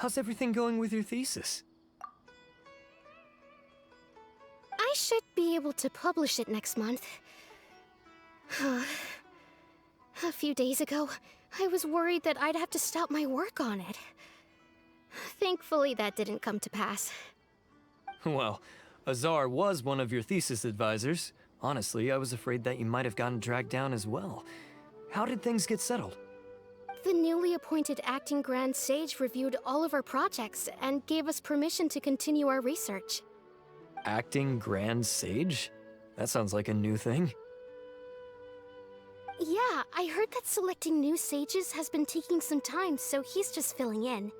How's everything going with your thesis? I should be able to publish it next month. A few days ago, I was worried that I'd have to stop my work on it. Thankfully, that didn't come to pass. Well, Azar was one of your thesis advisors. Honestly, I was afraid that you might have gotten dragged down as well. How did things get settled? The newly appointed acting Grand Sage reviewed all of our projects and gave us permission to continue our research. Acting Grand Sage? That sounds like a new thing. Yeah, I heard that selecting new sages has been taking some time, so he's just filling in.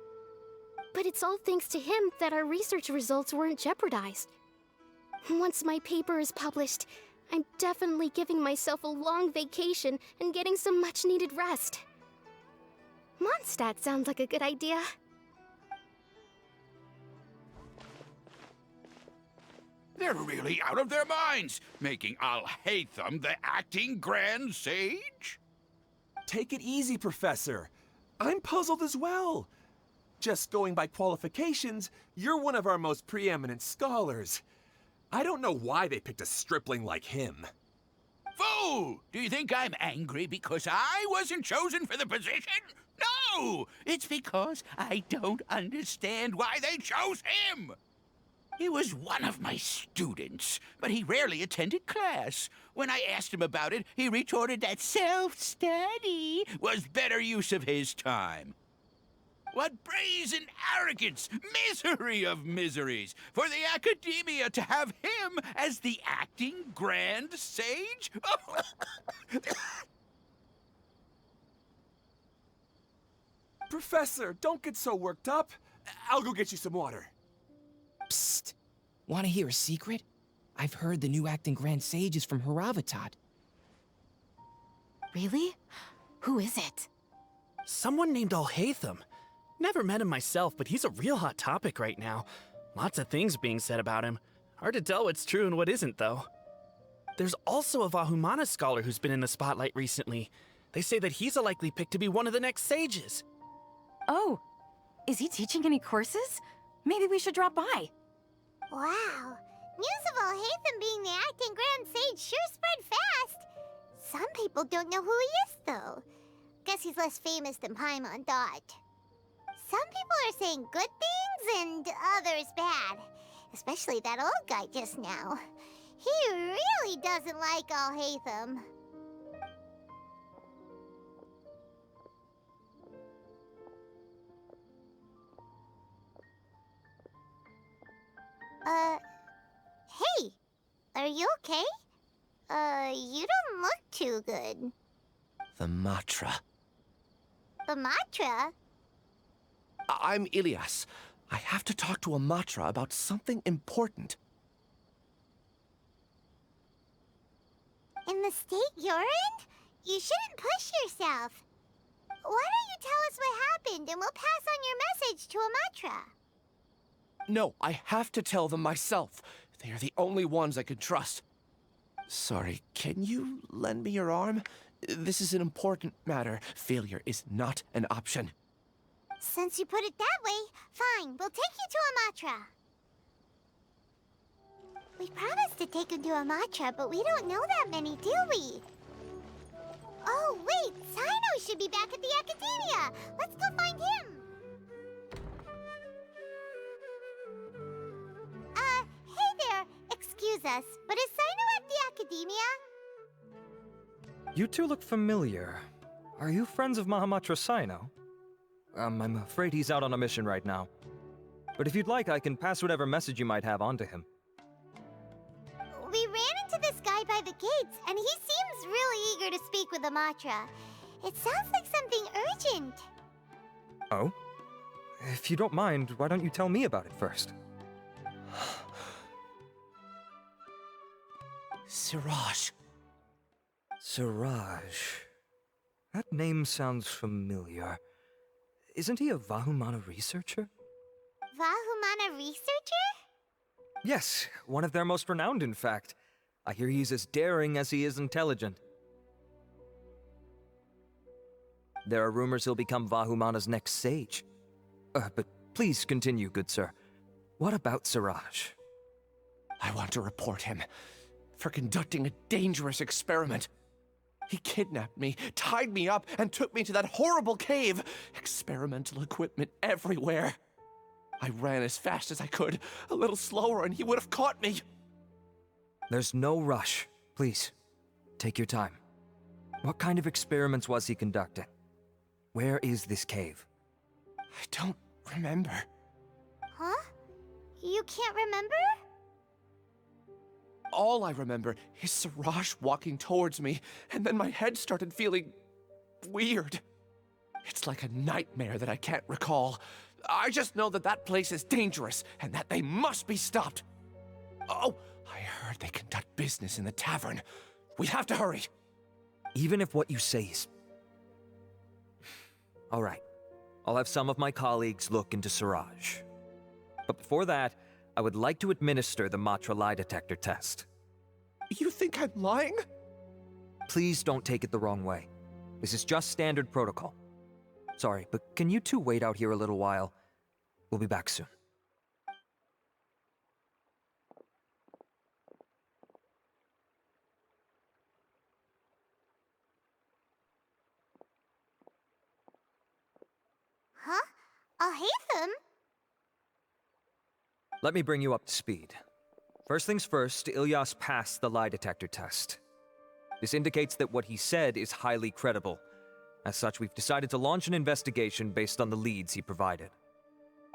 But it's all thanks to him that our research results weren't jeopardized. Once my paper is published, I'm definitely giving myself a long vacation and getting some much-needed rest. Mondstadt sounds like a good idea. They're really out of their minds, making al-Hайтам the acting Grand Sage? Take it easy, Professor. I'm puzzled as well. Just going by qualifications, you're one of our most preeminent scholars. I don't know why they picked a stripling like him. Fool! Do you think I'm angry because I wasn't chosen for the position? No! It's because I don't understand why they chose him! He was one of my students, but he rarely attended class. When I asked him about it, he retorted that self-study was better use of his time. What brazen arrogance, misery of miseries, for the Academia to have him as the acting Grand Sage? Professor, don't get so worked up. I'll go get you some water. Psst. Want to hear a secret? I've heard the new acting Grand Sage is from Haravatat. Really? Who is it? Someone named al-Hайтам. Never met him myself, but he's a real hot topic right now. Lots of things being said about him. Hard to tell what's true and what isn't, though. There's also a Vahumana scholar who's been in the spotlight recently. They say that he's a likely pick to be one of the next sages. Oh, is he teaching any courses? Maybe we should drop by. Wow. News of al-Hайтам being the acting Grand Sage sure spread fast. Some people don't know who he is, though. Guess he's less famous than Pаймon thought. Some people are saying good things and others bad. Especially that old guy just now. He really doesn't like al-Hайтam. Hey! Are you okay? You don't look too good. The Matra. The Matra? I'm Ilyas. I have to talk to a Matra about something important. In the state you're in? You shouldn't push yourself. Why don't you tell us what happened and we'll pass on your message to a Matra? No, I have to tell them myself. They are the only ones I can trust. Sorry, can you lend me your arm? This is an important matter. Failure is not an option. Since you put it that way, fine, we'll take you to a Matra. We promised to take him to a Matra, but we don't know that many, do we? Oh, wait, Sino should be back at the Academia. Let's go find him. Hey there. Excuse us, but is Sino at the Academia? You two look familiar. Are you friends of Mahamatra Sino? I'm afraid he's out on a mission right now. But if you'd like, I can pass whatever message you might have on to him. We ran into this guy by the gates, and he seems really eager to speak with the Matra. It sounds like something urgent. Oh? If you don't mind, why don't you tell me about it first? Siraj. Siraj. That name sounds familiar. Isn't he a Vahumana researcher? Vahumana researcher? Yes, one of their most renowned, in fact. I hear he's as daring as he is intelligent. There are rumors he'll become Vahumana's next sage. But Please continue, good sir. What about Siraj? I want to report him for conducting a dangerous experiment. He kidnapped me, tied me up, and took me to that horrible cave. Experimental equipment everywhere. I ran as fast as I could, a little slower, and he would have caught me. There's no rush. Please, take your time. What kind of experiments was he conducting? Where is this cave? I don't remember. Huh? You can't remember? All I remember is Siraj walking towards me, and then my head started feeling weird. It's like a nightmare that I can't recall. I just know that that place is dangerous, and that they must be stopped. Oh, I heard they conduct business in the tavern. We have to hurry. Even if what you say is... All right. I'll have some of my colleagues look into Siraj. But before that, I would like to administer the matr lie detector test. You think I'm lying? Please don't take it the wrong way. This is just standard protocol. Sorry, but can you two wait out here a little while? We'll be back soon. Huh? Al-Haytham? Let me bring you up to speed. First things first, Ilyas passed the lie detector test. This indicates that what he said is highly credible. As such, we've decided to launch an investigation based on the leads he provided.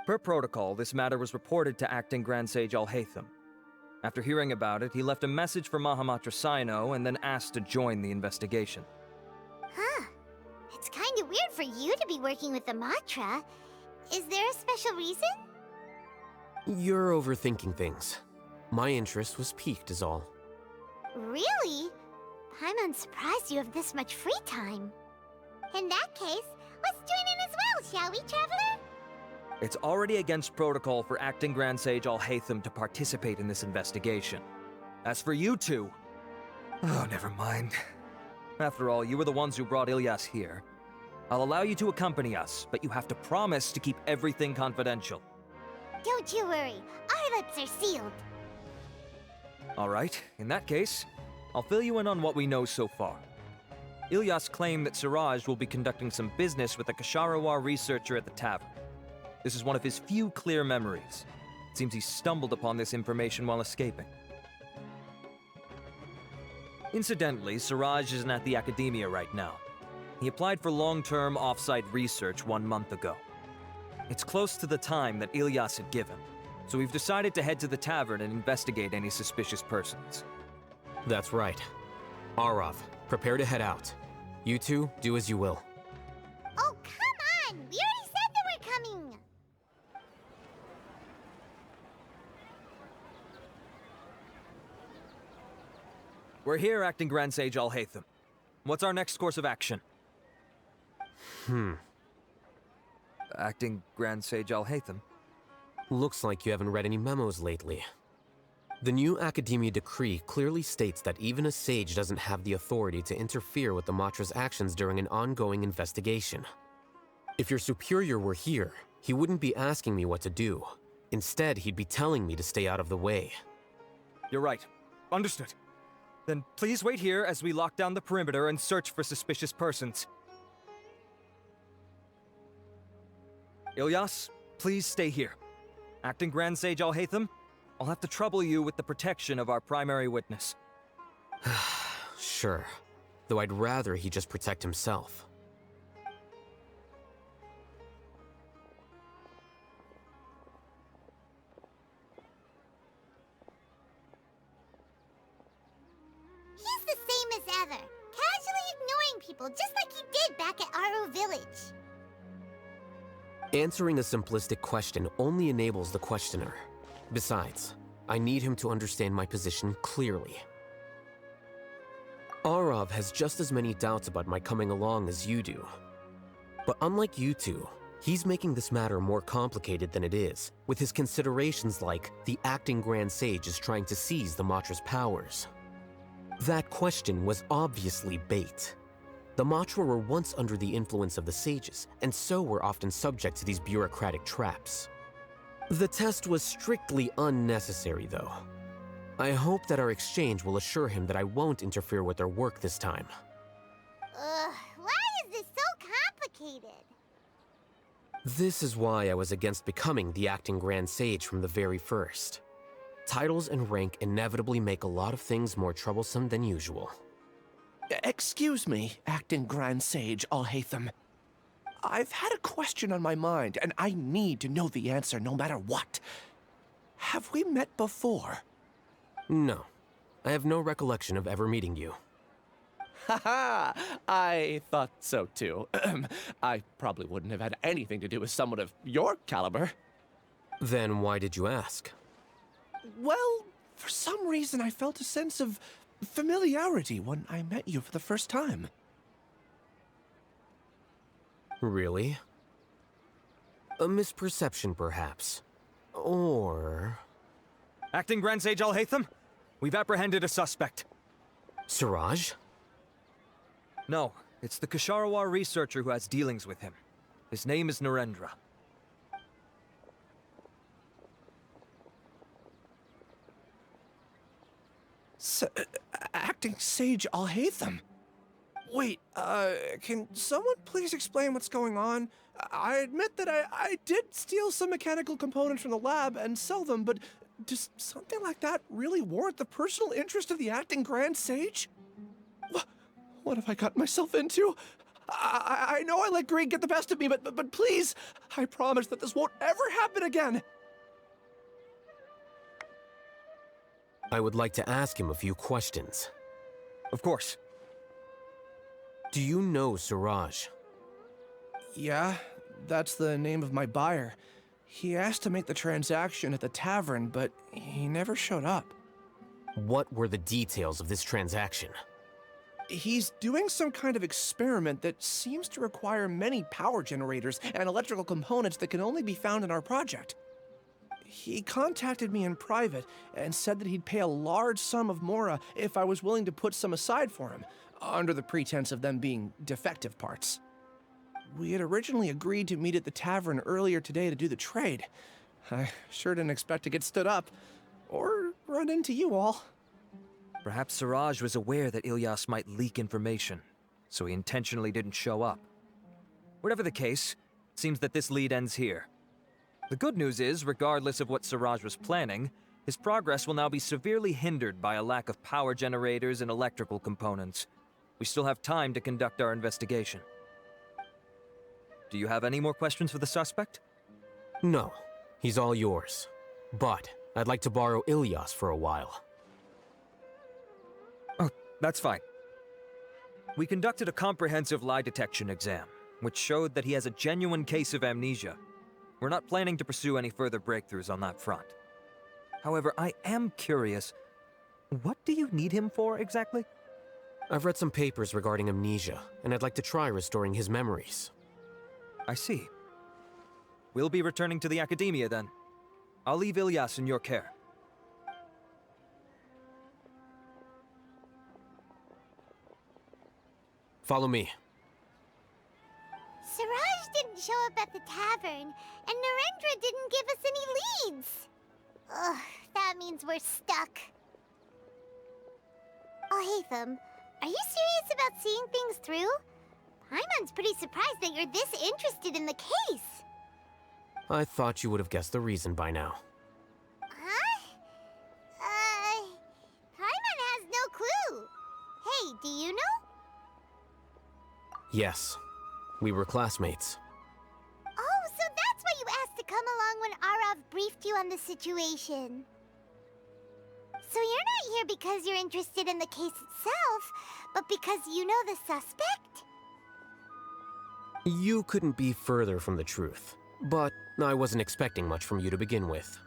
Per protocol, this matter was reported to Acting Grand Sage Al-Haytham. After hearing about it, he left a message for Mahamatra Sino and then asked to join the investigation. Huh. It's kinda weird for you to be working with the Matra. Is there a special reason? You're overthinking things. My interest was piqued is all. Really? Paimon's surprised you have this much free time. In that case, let's join in as well, shall we, Traveler? It's already against protocol for Acting Grand Sage Al-Haytham to participate in this investigation. As for you two... Oh, never mind. After all, you were the ones who brought Ilyas here. I'll allow you to accompany us, but you have to promise to keep everything confidential. Don't you worry, our lips are sealed. All right, in that case, I'll fill you in on what we know so far. Ilyas claimed that Siraj will be conducting some business with a Kasharawar researcher at the tavern. This is one of his few clear memories. It seems he stumbled upon this information while escaping. Incidentally, Siraj isn't at the Academia right now. He applied for long-term off-site research 1 month ago. It's close to the time that Ilyas had given, so we've decided to head to the tavern and investigate any suspicious persons. That's right. Arav, prepare to head out. You two, do as you will. Oh, come on! We already said that we're coming! We're here, Acting Grand Sage Al-Haytham. What's our next course of action? Acting Grand Sage Al-Haytham? Looks like you haven't read any memos lately. The new Academia decree clearly states that even a sage doesn't have the authority to interfere with the Matra's actions during an ongoing investigation. If your superior were here, he wouldn't be asking me what to do. Instead, he'd be telling me to stay out of the way. You're right. Understood. Then please wait here as we lock down the perimeter and search for suspicious persons. Ilyas, please stay here. Acting Grand Sage Al-Haytham, I'll have to trouble you with the protection of our primary witness. Sure. Though I'd rather he just protect himself. He's the same as ever, casually ignoring people just like he did back at Aru Village. Answering a simplistic question only enables the questioner. Besides, I need him to understand my position clearly. Arav has just as many doubts about my coming along as you do. But unlike you two, he's making this matter more complicated than it is, with his considerations like the Acting Grand Sage is trying to seize the Matra's powers. That question was obviously bait. The Matra were once under the influence of the sages, and so were often subject to these bureaucratic traps. The test was strictly unnecessary, though. I hope that our exchange will assure him that I won't interfere with their work this time. Ugh, why is this so complicated? This is why I was against becoming the acting Grand Sage from the very first. Titles and rank inevitably make a lot of things more troublesome than usual. Excuse me, acting Grand Sage al-Haytham. I've had a question on my mind, and I need to know the answer no matter what. Have we met before? No. I have no recollection of ever meeting you. Haha! I thought so too. I probably wouldn't have had anything to do with someone of your caliber. Then why did you ask? Well, for some reason I felt a sense of familiarity when I met you for the first time. Really? A misperception, perhaps. Or... Acting Grand Sage al-Haytham, we've apprehended a suspect. Siraj? No, it's the Kasharawar researcher who has dealings with him. His name is Narendra. Acting Sage al-Haytham? Wait, can someone please explain what's going on? I admit that I did steal some mechanical components from the lab and sell them, but does something like that really warrant the personal interest of the acting Grand Sage? What have I gotten myself into? I know I let greed get the best of me, but please, I promise that this won't ever happen again. I would like to ask him a few questions. Of course. Do you know Siraj? Yeah, that's the name of my buyer. He asked to make the transaction at the tavern, but he never showed up. What were the details of this transaction? He's doing some kind of experiment that seems to require many power generators and electrical components that can only be found in our project. He contacted me in private and said that he'd pay a large sum of mora if I was willing to put some aside for him, under the pretense of them being defective parts. We had originally agreed to meet at the tavern earlier today to do the trade. I sure didn't expect to get stood up, or run into you all. Perhaps Siraj was aware that Ilyas might leak information, so he intentionally didn't show up. Whatever the case, it seems that this lead ends here. The good news is, regardless of what Siraj was planning, his progress will now be severely hindered by a lack of power generators and electrical components. We still have time to conduct our investigation. Do you have any more questions for the suspect? No, he's all yours. But I'd like to borrow Ilyas for a while. Oh, that's fine. We conducted a comprehensive lie detection exam, which showed that he has a genuine case of amnesia. We're not planning to pursue any further breakthroughs on that front. However, I am curious, what do you need him for exactly? I've read some papers regarding amnesia, and I'd like to try restoring his memories. I see. We'll be returning to the Academia then. I'll leave Ilyas in your care. Follow me. Siraj didn't show up at the tavern, and Narendra didn't give us any leads. Ugh, that means we're stuck. Oh, Haytham, are you serious about seeing things through? Paimon's pretty surprised that you're this interested in the case. I thought you would have guessed the reason by now. Huh? Paimon has no clue. Hey, do you know? Yes. We were classmates. Oh, so that's why you asked to come along when Arav briefed you on the situation. So you're not here because you're interested in the case itself, but because you know the suspect? You couldn't be further from the truth, but I wasn't expecting much from you to begin with.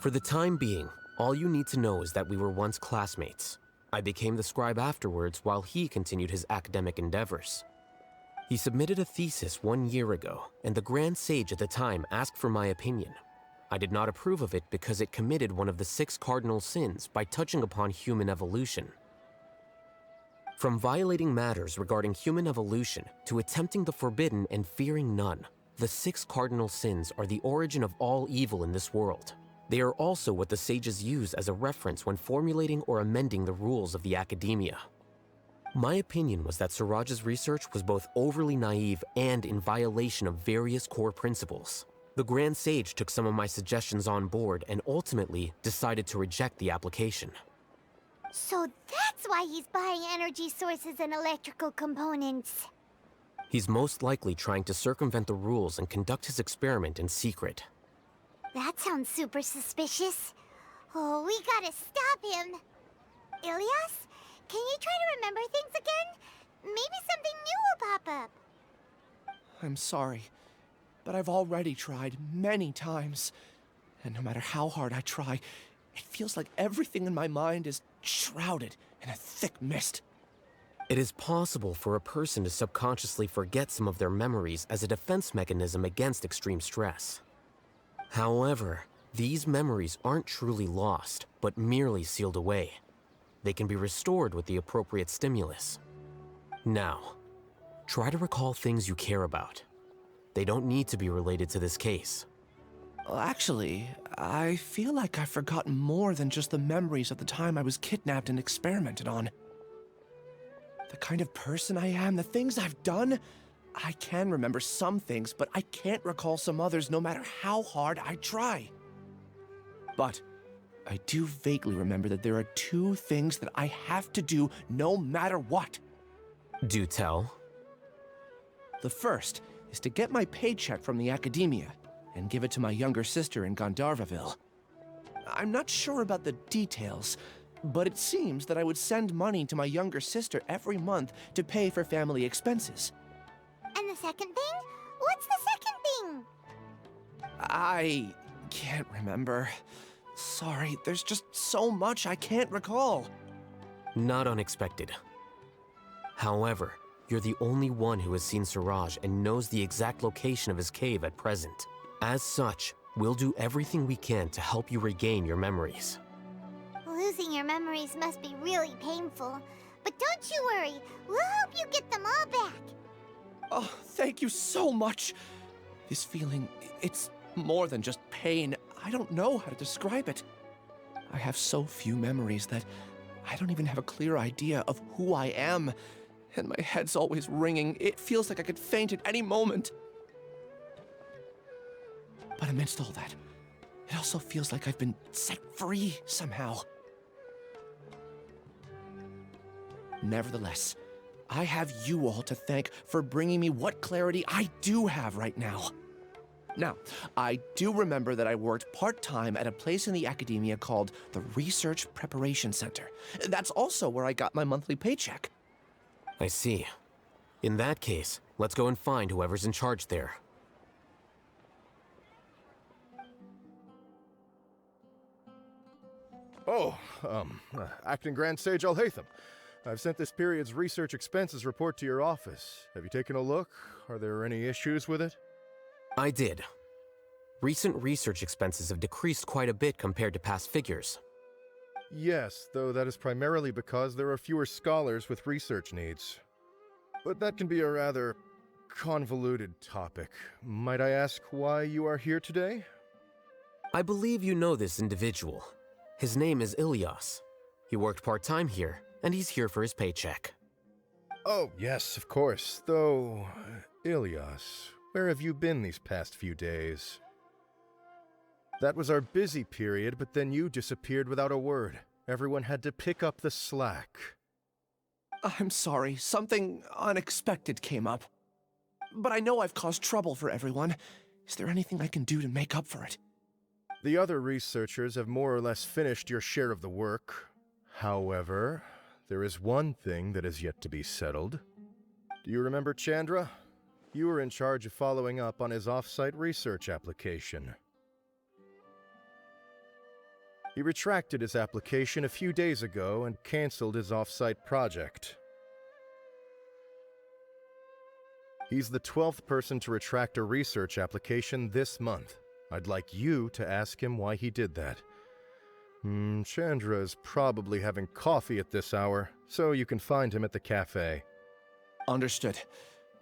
For the time being, all you need to know is that we were once classmates. I became the scribe afterwards while he continued his academic endeavors. He submitted a thesis 1 year ago, and the Grand Sage at the time asked for my opinion. I did not approve of it because it committed one of the 6 cardinal sins by touching upon human evolution. From violating matters regarding human evolution to attempting the forbidden and fearing none, The 6 cardinal sins are the origin of all evil in this world. They are also what the sages use as a reference when formulating or amending the rules of the Academia. My opinion was that Suraj's research was both overly naive and in violation of various core principles. The Grand Sage took some of my suggestions on board and ultimately decided to reject the application. So that's why he's buying energy sources and electrical components. He's most likely trying to circumvent the rules and conduct his experiment in secret. That sounds super suspicious. Oh, we gotta stop him. Ilias, can you try to remember things again? Maybe something new will pop up. I'm sorry, but I've already tried many times. And no matter how hard I try, it feels like everything in my mind is shrouded in a thick mist. It is possible for a person to subconsciously forget some of their memories as a defense mechanism against extreme stress. However, these memories aren't truly lost, but merely sealed away. They can be restored with the appropriate stimulus. Now, try to recall things you care about. They don't need to be related to this case. Well, actually, I feel like I've forgotten more than just the memories of the time I was kidnapped and experimented on. The kind of person I am, the things I've done, I can remember some things, but I can't recall some others no matter how hard I try. But I do vaguely remember that there are 2 things that I have to do no matter what. Do tell. The first is to get my paycheck from the Academia and give it to my younger sister in Gandharvaville. I'm not sure about the details, but it seems that I would send money to my younger sister every month to pay for family expenses. And the second thing? What's the second thing? I can't remember. Sorry, there's just so much I can't recall. Not unexpected. However, you're the only one who has seen Suraj and knows the exact location of his cave at present. As such, we'll do everything we can to help you regain your memories. Losing your memories must be really painful. But don't you worry, we'll help you get them all back. Oh, thank you so much. This feeling, it's more than just pain. I don't know how to describe it. I have so few memories that I don't even have a clear idea of who I am. And my head's always ringing. It feels like I could faint at any moment. But amidst all that, it also feels like I've been set free somehow. Nevertheless, I have you all to thank for bringing me what clarity I do have right now. Now, I do remember that I worked part-time at a place in the Academia called the Research Preparation Center. That's also where I got my monthly paycheck. I see. In that case, let's go and find whoever's in charge there. Oh, Acting Grand Sage al-Hайтама. I've sent this period's research expenses report to your office. Have you taken a look? Are there any issues with it? I did. Recent research expenses have decreased quite a bit compared to past figures. Yes, though that is primarily because there are fewer scholars with research needs. But that can be a rather convoluted topic. Might I ask why you are here today? I believe you know this individual. His name is Ilias. He worked part-time here, and he's here for his paycheck. Oh, yes, of course. Though, Ilias, where have you been these past few days? That was our busy period, but then you disappeared without a word. Everyone had to pick up the slack. I'm sorry, something unexpected came up. But I know I've caused trouble for everyone. Is there anything I can do to make up for it? The other researchers have more or less finished your share of the work. However, there is one thing that is yet to be settled. Do you remember Chandra? You were in charge of following up on his off-site research application. He retracted his application a few days ago and canceled his off-site project. He's the 12th person to retract a research application this month. I'd like you to ask him why he did that. Chandra is probably having coffee at this hour, so you can find him at the cafe. Understood.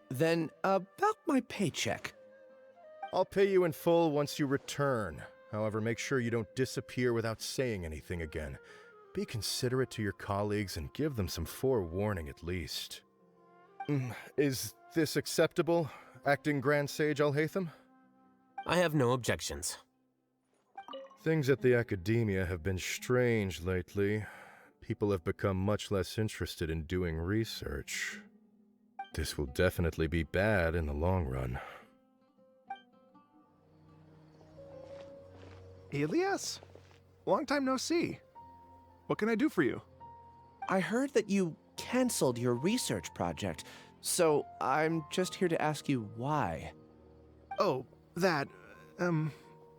Then, about my paycheck. I'll pay you in full once you return. However, make sure you don't disappear without saying anything again. Be considerate to your colleagues and give them some forewarning at least. Is this acceptable, acting Grand Sage Al-Haytham? I have no objections. Things at the Academia have been strange lately. People have become much less interested in doing research. This will definitely be bad in the long run. Elias? Long time no see. What can I do for you? I heard that you canceled your research project, so I'm just here to ask you why. Oh, that,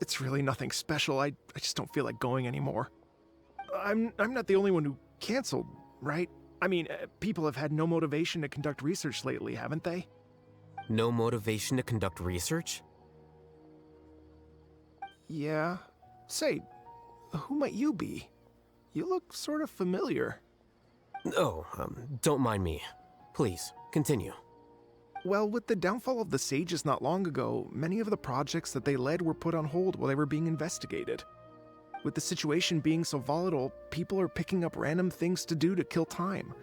it's really nothing special. I just don't feel like going anymore. I'm not the only one who canceled, right? I mean, people have had no motivation to conduct research lately, haven't they? No motivation to conduct research? Yeah. Say, who might you be? You look sort of familiar. Oh, don't mind me. Please, continue. Well, with the downfall of the sages not long ago, many of the projects that they led were put on hold while they were being investigated. With the situation being so volatile, people are picking up random things to do to kill time.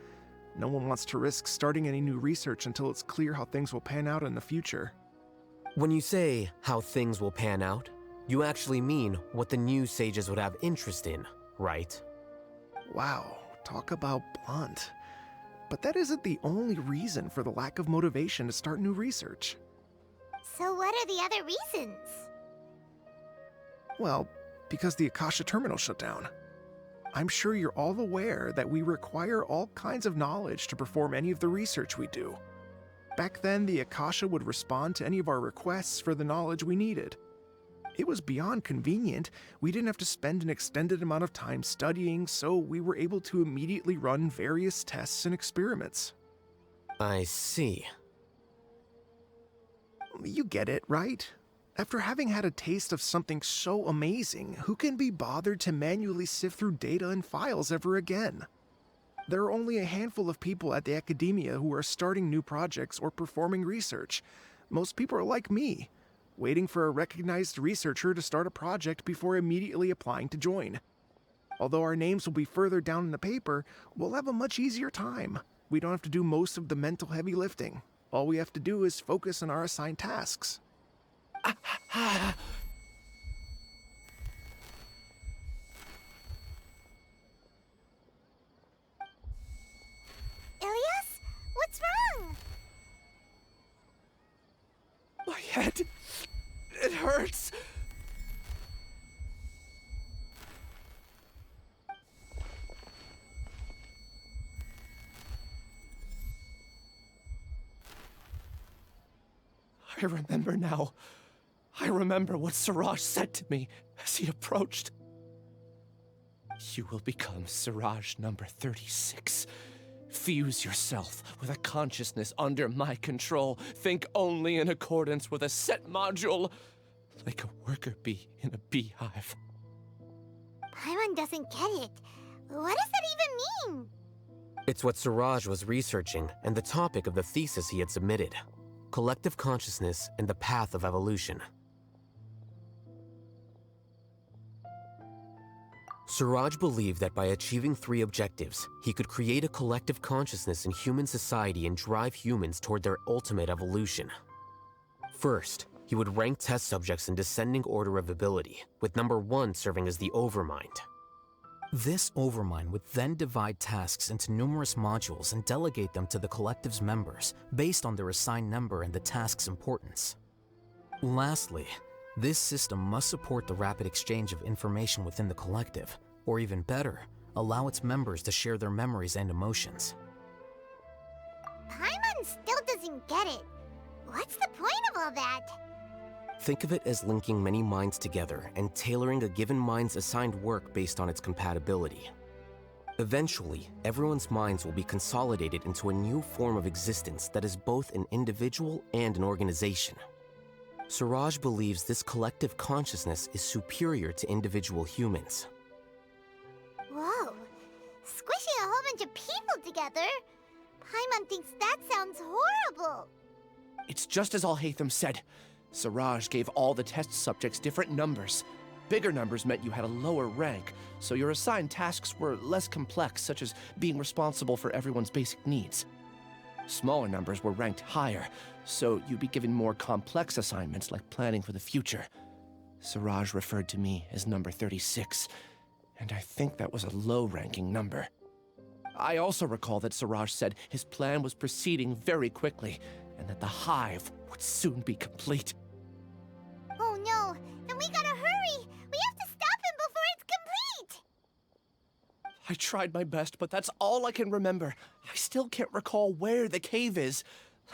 No one wants to risk starting any new research until it's clear how things will pan out in the future. When you say how things will pan out, you actually mean what the new sages would have interest in, right? Wow, talk about blunt. But that isn't the only reason for the lack of motivation to start new research. So what are the other reasons? Well, because the Akasha terminal shut down. I'm sure you're all aware that we require all kinds of knowledge to perform any of the research we do. Back then, the Akasha would respond to any of our requests for the knowledge we needed. It was beyond convenient. We didn't have to spend an extended amount of time studying, so we were able to immediately run various tests and experiments. I see. You get it, right? After having had a taste of something so amazing, who can be bothered to manually sift through data and files ever again? There are only a handful of people at the Academia who are starting new projects or performing research. Most people are like me, waiting for a recognized researcher to start a project before immediately applying to join. Although our names will be further down in the paper, we'll have a much easier time. We don't have to do most of the mental heavy lifting. All we have to do is focus on our assigned tasks. Elias? What's wrong? My head, it hurts. I remember now. I remember what Siraj said to me as he approached. You will become Siraj number 36. Fuse yourself with a consciousness under my control. Think only in accordance with a set module, like a worker bee in a beehive. Pаймon doesn't get it. What does that even mean? It's what Siraj was researching and the topic of the thesis he had submitted. Collective consciousness and the path of evolution. Siraj believed that by achieving 3 objectives, he could create a collective consciousness in human society and drive humans toward their ultimate evolution. First, he would rank test subjects in descending order of ability, with number 1 serving as the overmind. This overmind would then divide tasks into numerous modules and delegate them to the collective's members based on their assigned number and the task's importance. Lastly, this system must support the rapid exchange of information within the collective, or even better, allow its members to share their memories and emotions. Pаймon still doesn't get it. What's the point of all that? Think of it as linking many minds together and tailoring a given mind's assigned work based on its compatibility. Eventually, everyone's minds will be consolidated into a new form of existence that is both an individual and an organization. Siraj believes this collective consciousness is superior to individual humans. Whoa. Squishing a whole bunch of people together? Pаймon thinks that sounds horrible. It's just as Al-Haytham said. Siraj gave all the test subjects different numbers. Bigger numbers meant you had a lower rank, so your assigned tasks were less complex, such as being responsible for everyone's basic needs. Smaller numbers were ranked higher, so you'd be given more complex assignments like planning for the future. Siraj referred to me as number 36, and I think that was a low-ranking number. I also recall that Siraj said his plan was proceeding very quickly, and that the hive would soon be complete. Oh no, then we gotta hurry! We have to stop him before it's complete! I tried my best, but that's all I can remember. I still can't recall where the cave is.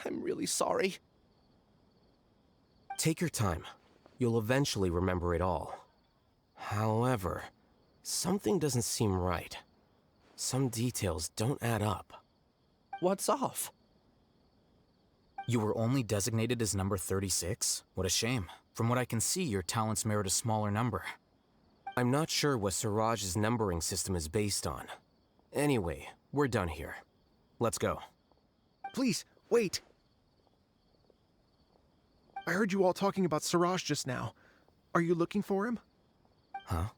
I'm really sorry. Take your time. You'll eventually remember it all. However, something doesn't seem right. Some details don't add up. What's off? You were only designated as number 36? What a shame. From what I can see, your talents merit a smaller number. I'm not sure what Siraj's numbering system is based on. Anyway, we're done here. Let's go. Please, wait. I heard you all talking about Siraj just now. Are you looking for him? Huh?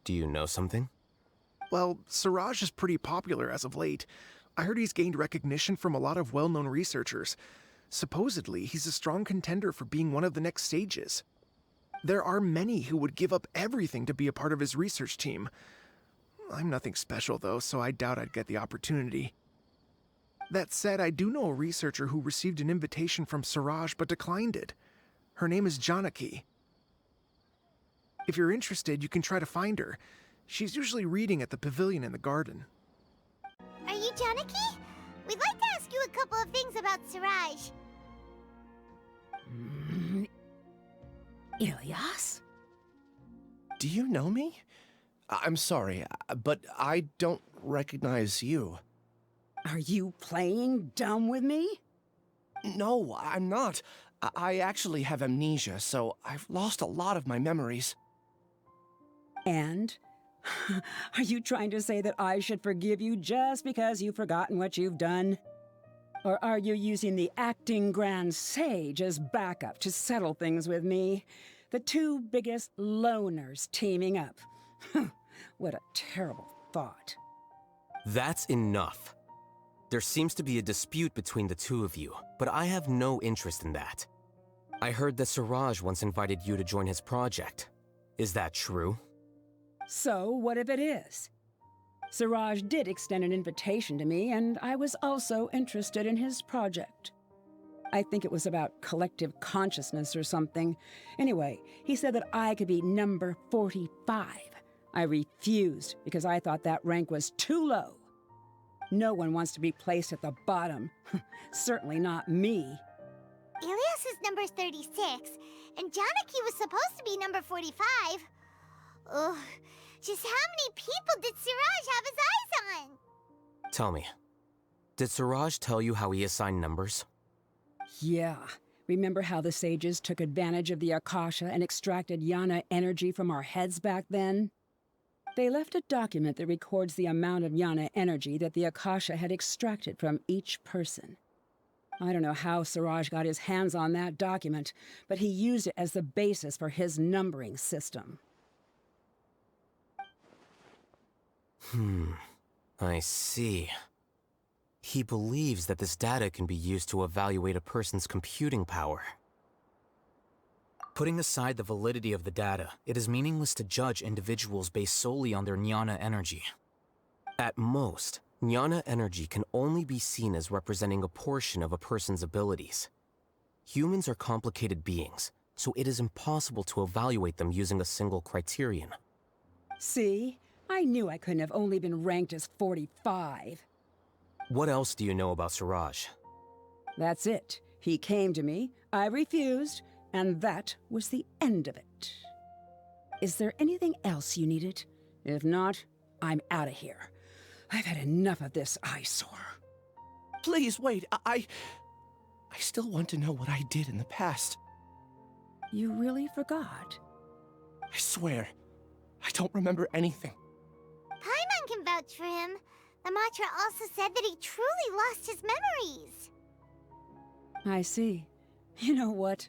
Do you know something? Well, Siraj is pretty popular as of late. I heard he's gained recognition from a lot of well-known researchers. Supposedly, he's a strong contender for being one of the next sages. There are many who would give up everything to be a part of his research team. I'm nothing special, though, so I doubt I'd get the opportunity. That said, I do know a researcher who received an invitation from Siraj but declined it. Her name is Janaki. If you're interested, you can try to find her. She's usually reading at the pavilion in the garden. Are you Janaki? We'd like to ask you a couple of things about Siraj. Ilyas? Do you know me? I'm sorry, but I don't recognize you. Are you playing dumb with me? No, I'm not. I actually have amnesia, so I've lost a lot of my memories. And? Are you trying to say that I should forgive you just because you've forgotten what you've done? Or are you using the acting grand sage as backup to settle things with me? The two biggest loners teaming up. What a terrible thought. That's enough. There seems to be a dispute between the two of you, but I have no interest in that. I heard that Siraj once invited you to join his project. Is that true? So, what if it is? Siraj did extend an invitation to me, and I was also interested in his project. I think it was about collective consciousness or something. Anyway, he said that I could be number 45. I refused because I thought that rank was too low. No one wants to be placed at the bottom. Certainly not me. Ilyas is number 36, and Janaki was supposed to be number 45. Ugh, just how many people did Siraj have his eyes on? Tell me, did Siraj tell you how he assigned numbers? Yeah. Remember how the sages took advantage of the Akasha and extracted Yana energy from our heads back then? They left a document that records the amount of Yana energy that the Akasha had extracted from each person. I don't know how Siraj got his hands on that document, but he used it as the basis for his numbering system. I see. He believes that this data can be used to evaluate a person's computing power. Putting aside the validity of the data, it is meaningless to judge individuals based solely on their jnana energy. At most, jnana energy can only be seen as representing a portion of a person's abilities. Humans are complicated beings, so it is impossible to evaluate them using a single criterion. See? I knew I couldn't have only been ranked as 45. What else do you know about Siraj? That's it. He came to me, I refused, and that was the end of it. Is there anything else you needed? If not, I'm out of here. I've had enough of this eyesore. Please, wait. I still want to know what I did in the past. You really forgot? I swear, I don't remember anything. Pаймon can vouch for him. The matr also said that he truly lost his memories. I see. You know what?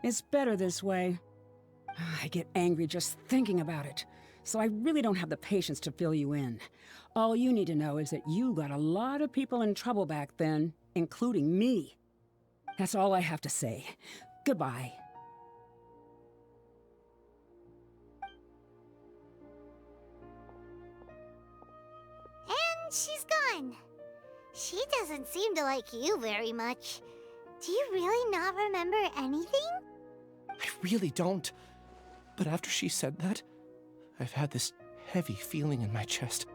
It's better this way. I get angry just thinking about it, so I really don't have the patience to fill you in. All you need to know is that you got a lot of people in trouble back then, including me. That's all I have to say. Goodbye. And she's gone. She doesn't seem to like you very much. Do you really not remember anything? I really don't. But after she said that, I've had this heavy feeling in my chest.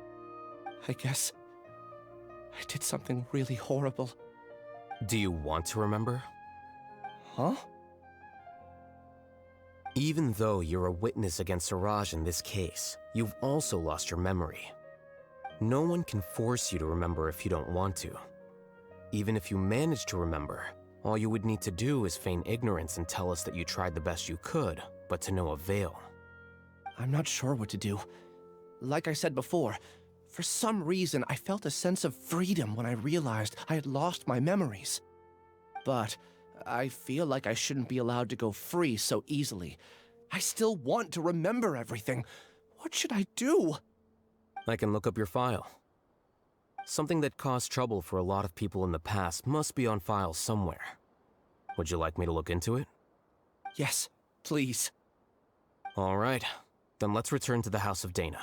I guess I did something really horrible. Do you want to remember? Huh? Even though you're a witness against Siraj in this case, you've also lost your memory. No one can force you to remember if you don't want to. Even if you manage to remember, all you would need to do is feign ignorance and tell us that you tried the best you could, but to no avail. I'm not sure what to do. Like I said before, for some reason I felt a sense of freedom when I realized I had lost my memories. But I feel like I shouldn't be allowed to go free so easily. I still want to remember everything. What should I do? I can look up your file. Something that caused trouble for a lot of people in the past must be on file somewhere. Would you like me to look into it? Yes, please. All right, then let's return to the House of Dana.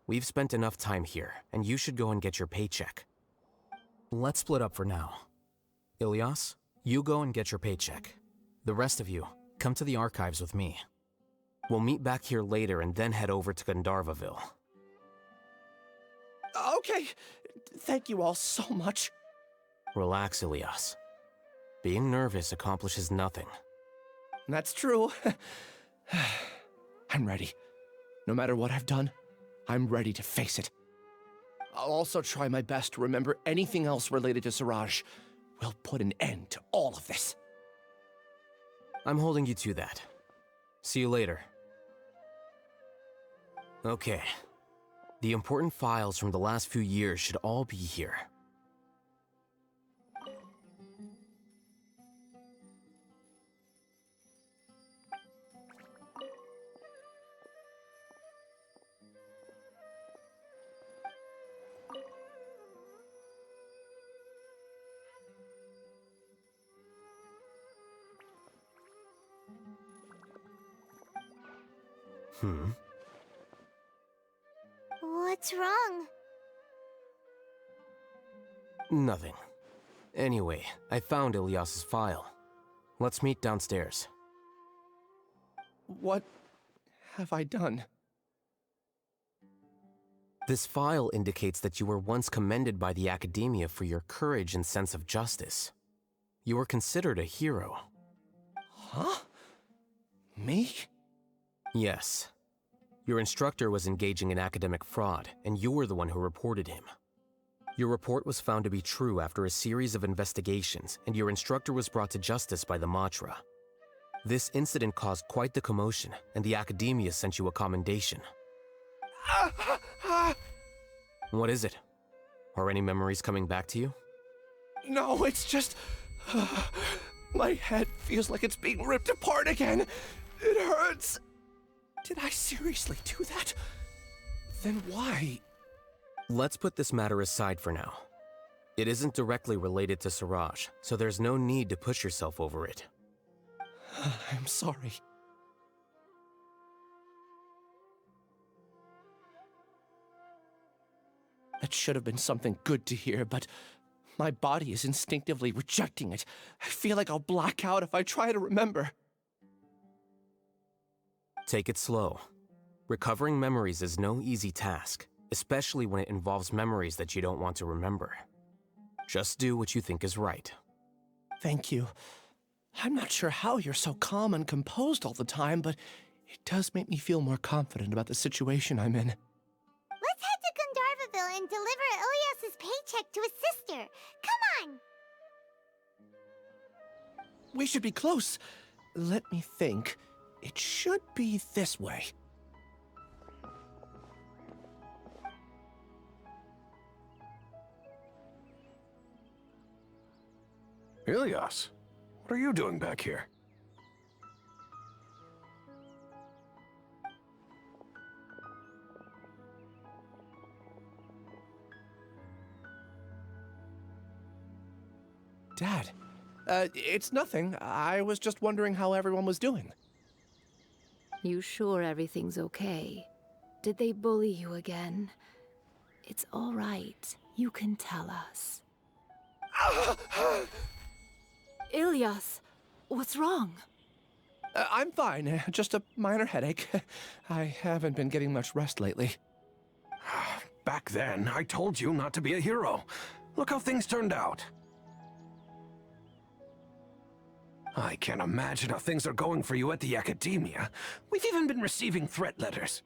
We've spent enough time here, and you should go and get your paycheck. Let's split up for now. Ilyas, you go and get your paycheck. The rest of you, come to the archives with me. We'll meet back here later and then head over to Gandharvaville. Okay, thank you all so much. Relax, Ilyas. Being nervous accomplishes nothing. That's true. I'm ready. No matter what I've done, I'm ready to face it. I'll also try my best to remember anything else related to Siraj. We'll put an end to all of this. I'm holding you to that. See you later. Okay. The important files from the last few years should all be here. What's wrong? Nothing. Anyway, I found Ilyas's file. Let's meet downstairs. What have I done? This file indicates that you were once commended by the Academia for your courage and sense of justice. You were considered a hero. Huh? Me? Yes. Your instructor was engaging in academic fraud, and you were the one who reported him. Your report was found to be true after a series of investigations, and your instructor was brought to justice by the Matra. This incident caused quite the commotion, and the Academia sent you a commendation. What is it? Are any memories coming back to you? No, it's just... my head feels like it's being ripped apart again. It hurts. Did I seriously do that? Then why? Let's put this matter aside for now. It isn't directly related to Siraj, so there's no need to push yourself over it. I'm sorry. That should have been something good to hear, but my body is instinctively rejecting it. I feel like I'll black out if I try to remember. Take it slow. Recovering memories is no easy task, especially when it involves memories that you don't want to remember. Just do what you think is right. Thank you. I'm not sure how you're so calm and composed all the time, but it does make me feel more confident about the situation I'm in. Let's head to Gandharvaville and deliver Ilyas's paycheck to his sister. Come on! We should be close. Let me think. It should be this way. Ilyas, what are you doing back here? Dad, it's nothing. I was just wondering how everyone was doing. You sure everything's okay? Did they bully you again? It's all right. You can tell us. Ilyas, what's wrong? I'm fine. Just a minor headache. I haven't been getting much rest lately. Back then, I told you not to be a hero. Look how things turned out. I can't imagine how things are going for you at the Academia. We've even been receiving threat letters.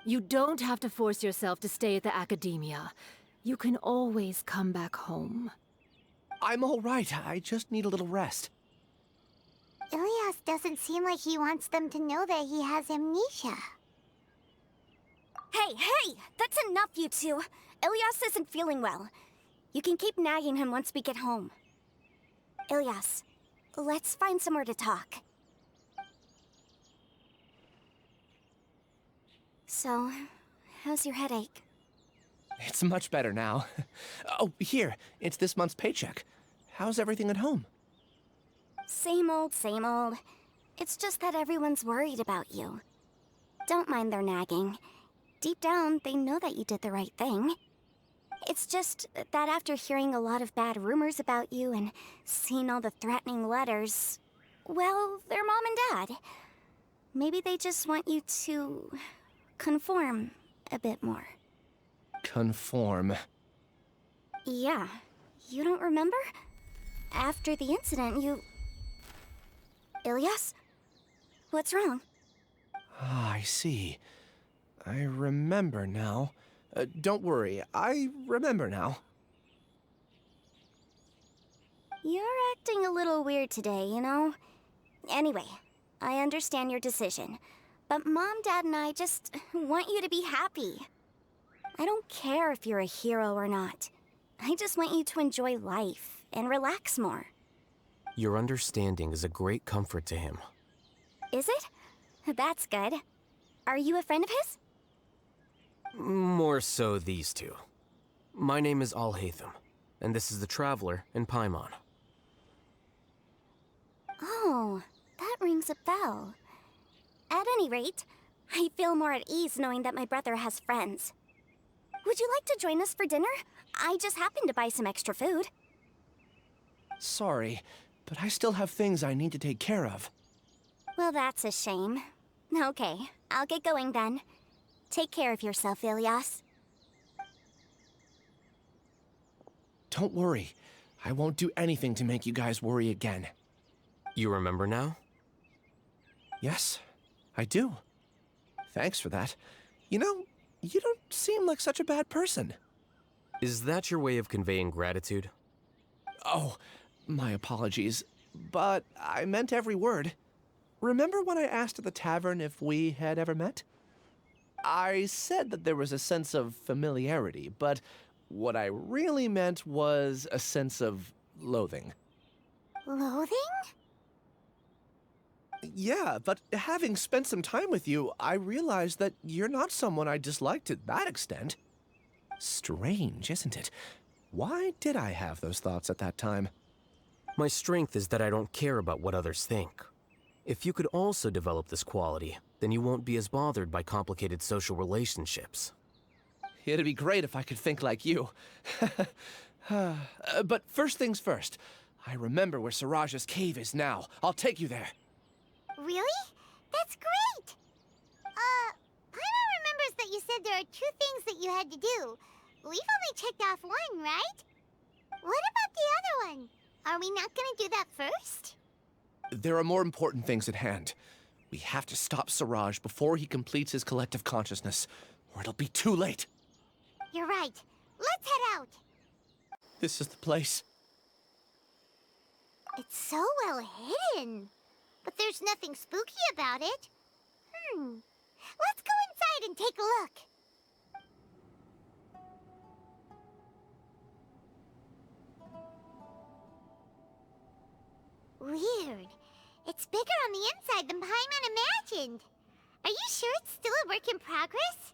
You don't have to force yourself to stay at the Academia. You can always come back home. I'm all right. I just need a little rest. Ilyas doesn't seem like he wants them to know that he has amnesia. Hey! That's enough, you two! Ilyas isn't feeling well. You can keep nagging him once we get home. Ilyas, let's find somewhere to talk. So, how's your headache? It's much better now. Oh, here. It's this month's paycheck. How's everything at home? Same old, same old. It's just that everyone's worried about you. Don't mind their nagging. Deep down, they know that you did the right thing. It's just that after hearing a lot of bad rumors about you and seeing all the threatening letters, well, they're mom and dad. Maybe they just want you to conform a bit more. Conform. Yeah. You don't remember? After the incident, you... Ilyas? What's wrong? Ah, I see. I remember now. Don't worry, I remember now. You're acting a little weird today, you know? Anyway, I understand your decision. But Mom, Dad, and I just want you to be happy. I don't care if you're a hero or not. I just want you to enjoy life and relax more. Your understanding is a great comfort to him. Is it? That's good. Are you a friend of his? More so these two. My name is al-Haytham, and this is the Traveler and Pаймон. Oh, that rings a bell. At any rate, I feel more at ease knowing that my brother has friends. Would you like to join us for dinner? I just happened to buy some extra food. Sorry, but I still have things I need to take care of. Well, that's a shame. Okay, I'll get going then. Take care of yourself, Ilyas. Don't worry. I won't do anything to make you guys worry again. You remember now? Yes, I do. Thanks for that. You know, you don't seem like such a bad person. Is that your way of conveying gratitude? Oh, my apologies. But I meant every word. Remember when I asked at the tavern if we had ever met? I said that there was a sense of familiarity, but what I really meant was a sense of loathing. Loathing? Yeah, but having spent some time with you, I realized that you're not someone I dislike to that extent. Strange, isn't it? Why did I have those thoughts at that time? My strength is that I don't care about what others think. If you could also develop this quality, then you won't be as bothered by complicated social relationships. It'd be great if I could think like you. But first things first. I remember where Siraj's cave is now. I'll take you there. Really? That's great! Pаймon remembers that you said there are 2 things that you had to do. We've only checked off 1, right? What about the other one? Are we not gonna do that first? There are more important things at hand. We have to stop Siraj before he completes his collective consciousness, or it'll be too late. You're right. Let's head out. This is the place. It's so well hidden. But there's nothing spooky about it. Let's go inside and take a look. Weird. It's bigger on the inside than Pаймon imagined. Are you sure it's still a work in progress?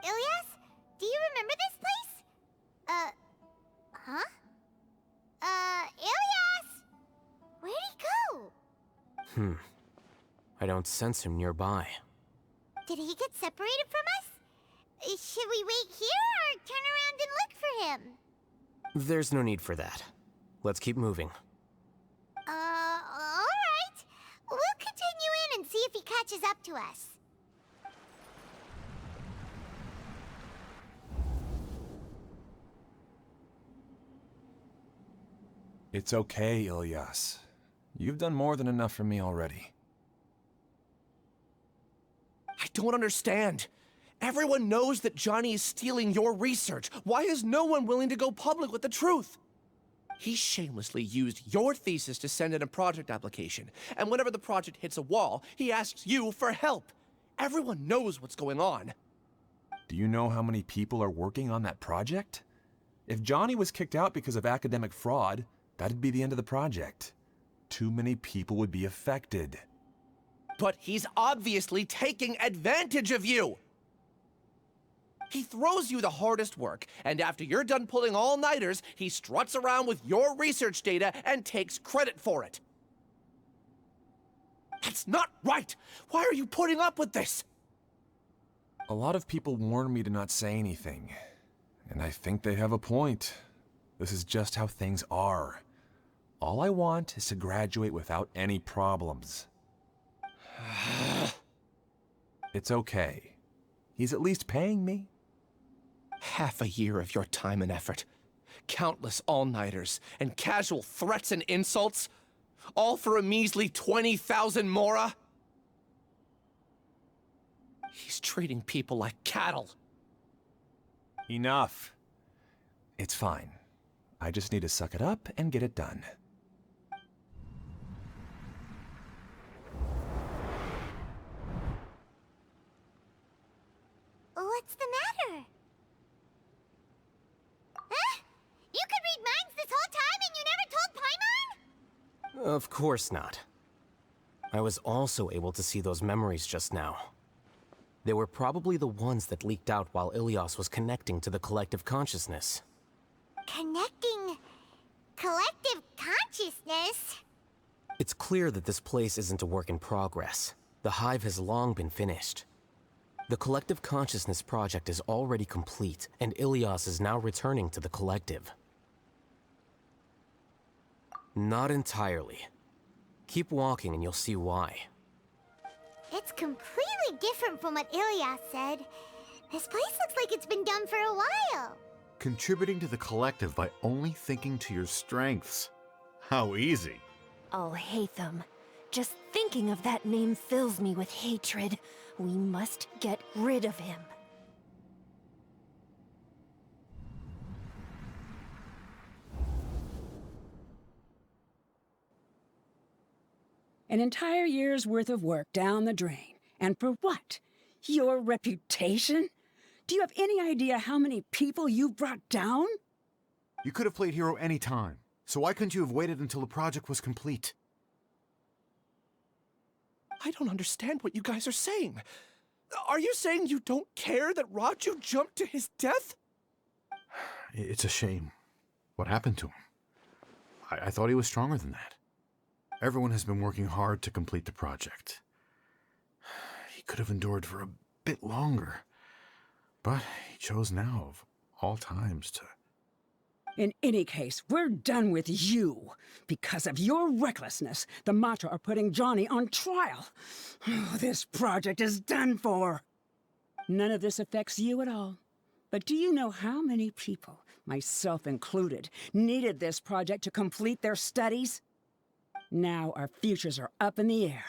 Ilyas, do you remember this place? Huh? Ilias! Where'd he go? I don't sense him nearby. Did he get separated from us? Should we wait here or turn around and look for him? There's no need for that. Let's keep moving. Alright. We'll continue in and see if he catches up to us. It's okay, Ilias. You've done more than enough for me already. I don't understand. Everyone knows that Johnny is stealing your research. Why is no one willing to go public with the truth? He shamelessly used your thesis to send in a project application, and whenever the project hits a wall, he asks you for help. Everyone knows what's going on. Do you know how many people are working on that project? If Johnny was kicked out because of academic fraud, that'd be the end of the project. Too many people would be affected. But he's obviously taking advantage of you! He throws you the hardest work, and after you're done pulling all-nighters, he struts around with your research data and takes credit for it. That's not right! Why are you putting up with this? A lot of people warn me to not say anything, and I think they have a point. This is just how things are. All I want is to graduate without any problems. It's okay. He's at least paying me. Half a year of your time and effort, countless all-nighters, and casual threats and insults, all for a measly 20,000 mora? He's treating people like cattle. Enough. It's fine. I just need to suck it up and get it done. What's the matter? Huh? You could read minds this whole time and you never told Pаймон? Of course not. I was also able to see those memories just now. They were probably the ones that leaked out while Ilias was connecting to the collective consciousness. Connecting collective consciousness? It's clear that this place isn't a work in progress. The hive has long been finished. The collective consciousness project is already complete, and Ilias is now returning to the collective. Not entirely. Keep walking and you'll see why. It's completely different from what Ilias said. This place looks like it's been done for a while. Contributing to the collective by only thinking to your strengths. How easy. Al-Hайтama. Just thinking of that name fills me with hatred. We must get rid of him. An entire year's worth of work down the drain. And for what? Your reputation? Do you have any idea how many people you brought down? You could have played hero any time, so why couldn't you have waited until the project was complete? I don't understand what you guys are saying. Are you saying you don't care that Raju jumped to his death? It's a shame. What happened to him? I thought he was stronger than that. Everyone has been working hard to complete the project. He could have endured for a bit longer. But he chose now, of all times, to... In any case, we're done with you. Because of your recklessness, the matr are putting Johnny on trial. This project is done for. None of this affects you at all. But do you know how many people, myself included, needed this project to complete their studies? Now our futures are up in the air.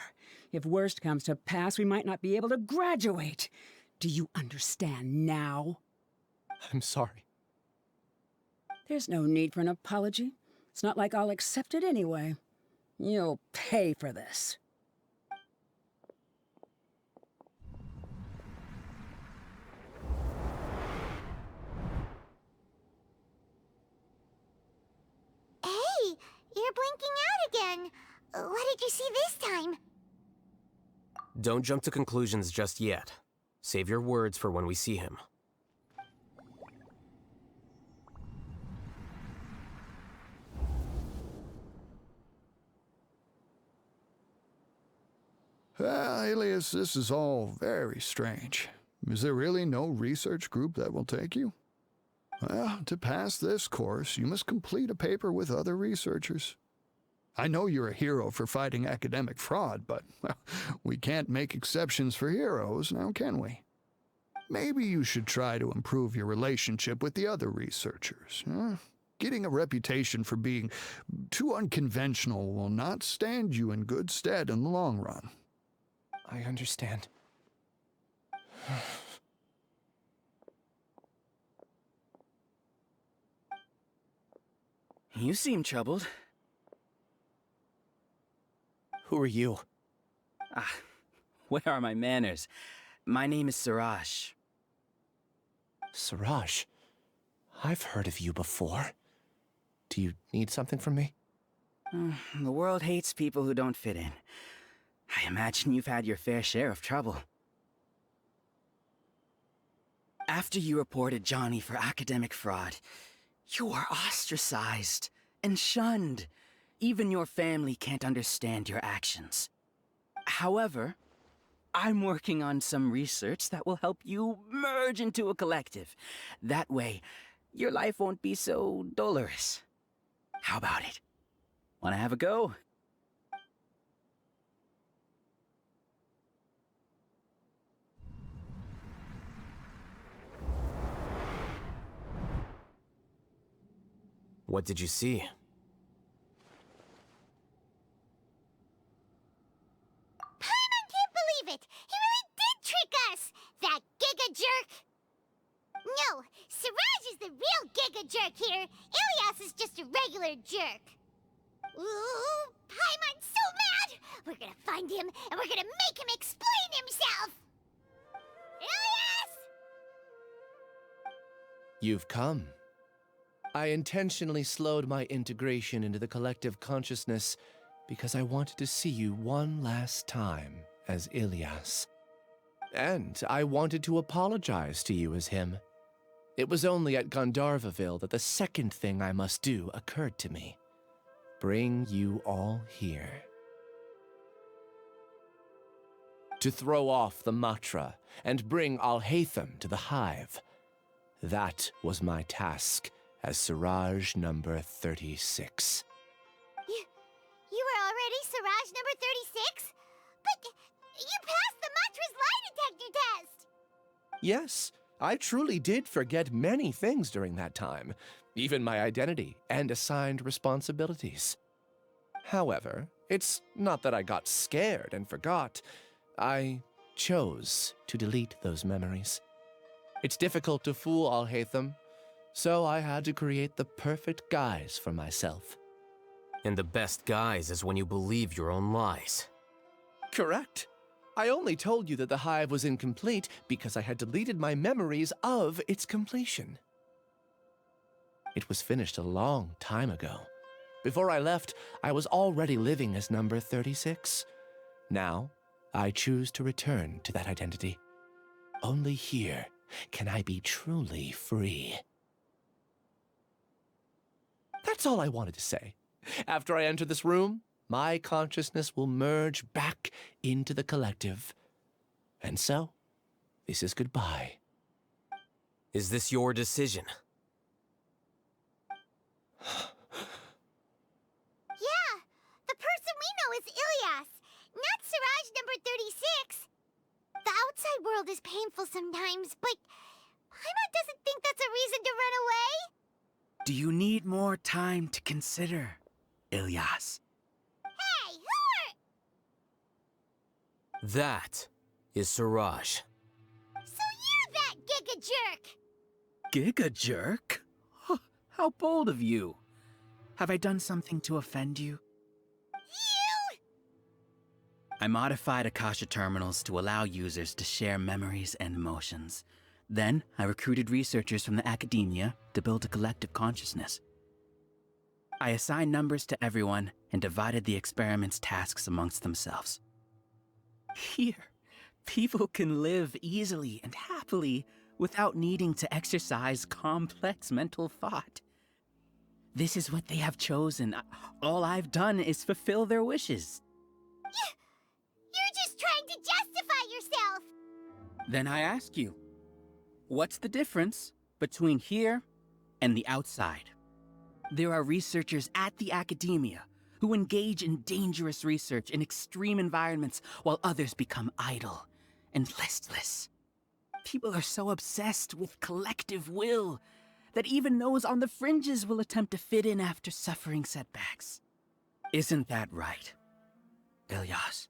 If worst comes to pass, we might not be able to graduate. Do you understand now? I'm sorry. There's no need for an apology. It's not like I'll accept it anyway. You'll pay for this. Hey, you're blinking out again. What did you see this time? Don't jump to conclusions just yet. Save your words for when we see him. Alias, this is all very strange. Is there really no research group that will take you? Well, to pass this course, you must complete a paper with other researchers. I know you're a hero for fighting academic fraud, but well, we can't make exceptions for heroes, now can we? Maybe you should try to improve your relationship with the other researchers. Getting a reputation for being too unconventional will not stand you in good stead in the long run. I understand. You seem troubled. Who are you? Where are my manners? My name is Siraj. Siraj? I've heard of you before. Do you need something from me? The world hates people who don't fit in. I imagine you've had your fair share of trouble. After you reported Johnny for academic fraud, you were ostracized and shunned. Even your family can't understand your actions. However, I'm working on some research that will help you merge into a collective. That way, your life won't be so dolorous. How about it? Wanna have a go? What did you see? Pаймon can't believe it! He really did trick us! That giga jerk! No, Siraj is the real giga jerk here. Ilias is just a regular jerk. Ooh, Paimon's so mad! We're gonna find him, and we're gonna make him explain himself! Ilias! You've come. I intentionally slowed my integration into the collective consciousness because I wanted to see you one last time as Ilias. And I wanted to apologize to you as him. It was only at Gandharvaville that the second thing I must do occurred to me. Bring you all here. To throw off the matra and bring al-Haytham to the hive. That was my task as Siraj number 36. You were already Siraj number 36? But you passed the matra's lie detector test! Yes, I truly did forget many things during that time, even my identity and assigned responsibilities. However, it's not that I got scared and forgot. I chose to delete those memories. It's difficult to fool al-Haytham, so I had to create the perfect guise for myself. And the best guise is when you believe your own lies. Correct. I only told you that the hive was incomplete because I had deleted my memories of its completion. It was finished a long time ago. Before I left, I was already living as number 36. Now, I choose to return to that identity. Only here can I be truly free. That's all I wanted to say. After I enter this room, my consciousness will merge back into the collective. And so, this is goodbye. Is this your decision? Yeah, the person we know is Ilias, not Siraj number 36. The outside world is painful sometimes, but Pаймon doesn't think that's a reason to run away. Do you need more time to consider, Ilias? Hey, who are... That is Siraj. So you're that giga jerk! Giga jerk? How bold of you. Have I done something to offend you? You! I modified Akasha terminals to allow users to share memories and emotions. Then, I recruited researchers from the Academia to build a collective consciousness. I assigned numbers to everyone and divided the experiment's tasks amongst themselves. Here, people can live easily and happily without needing to exercise complex mental thought. This is what they have chosen. All I've done is fulfill their wishes. You're just trying to justify Then I ask you, what's the difference between here and the outside? There are researchers at the Academia who engage in dangerous research in extreme environments while others become idle and listless. People are so obsessed with collective will that even those on the fringes will attempt to fit in after suffering setbacks. Isn't that right, Ilyas?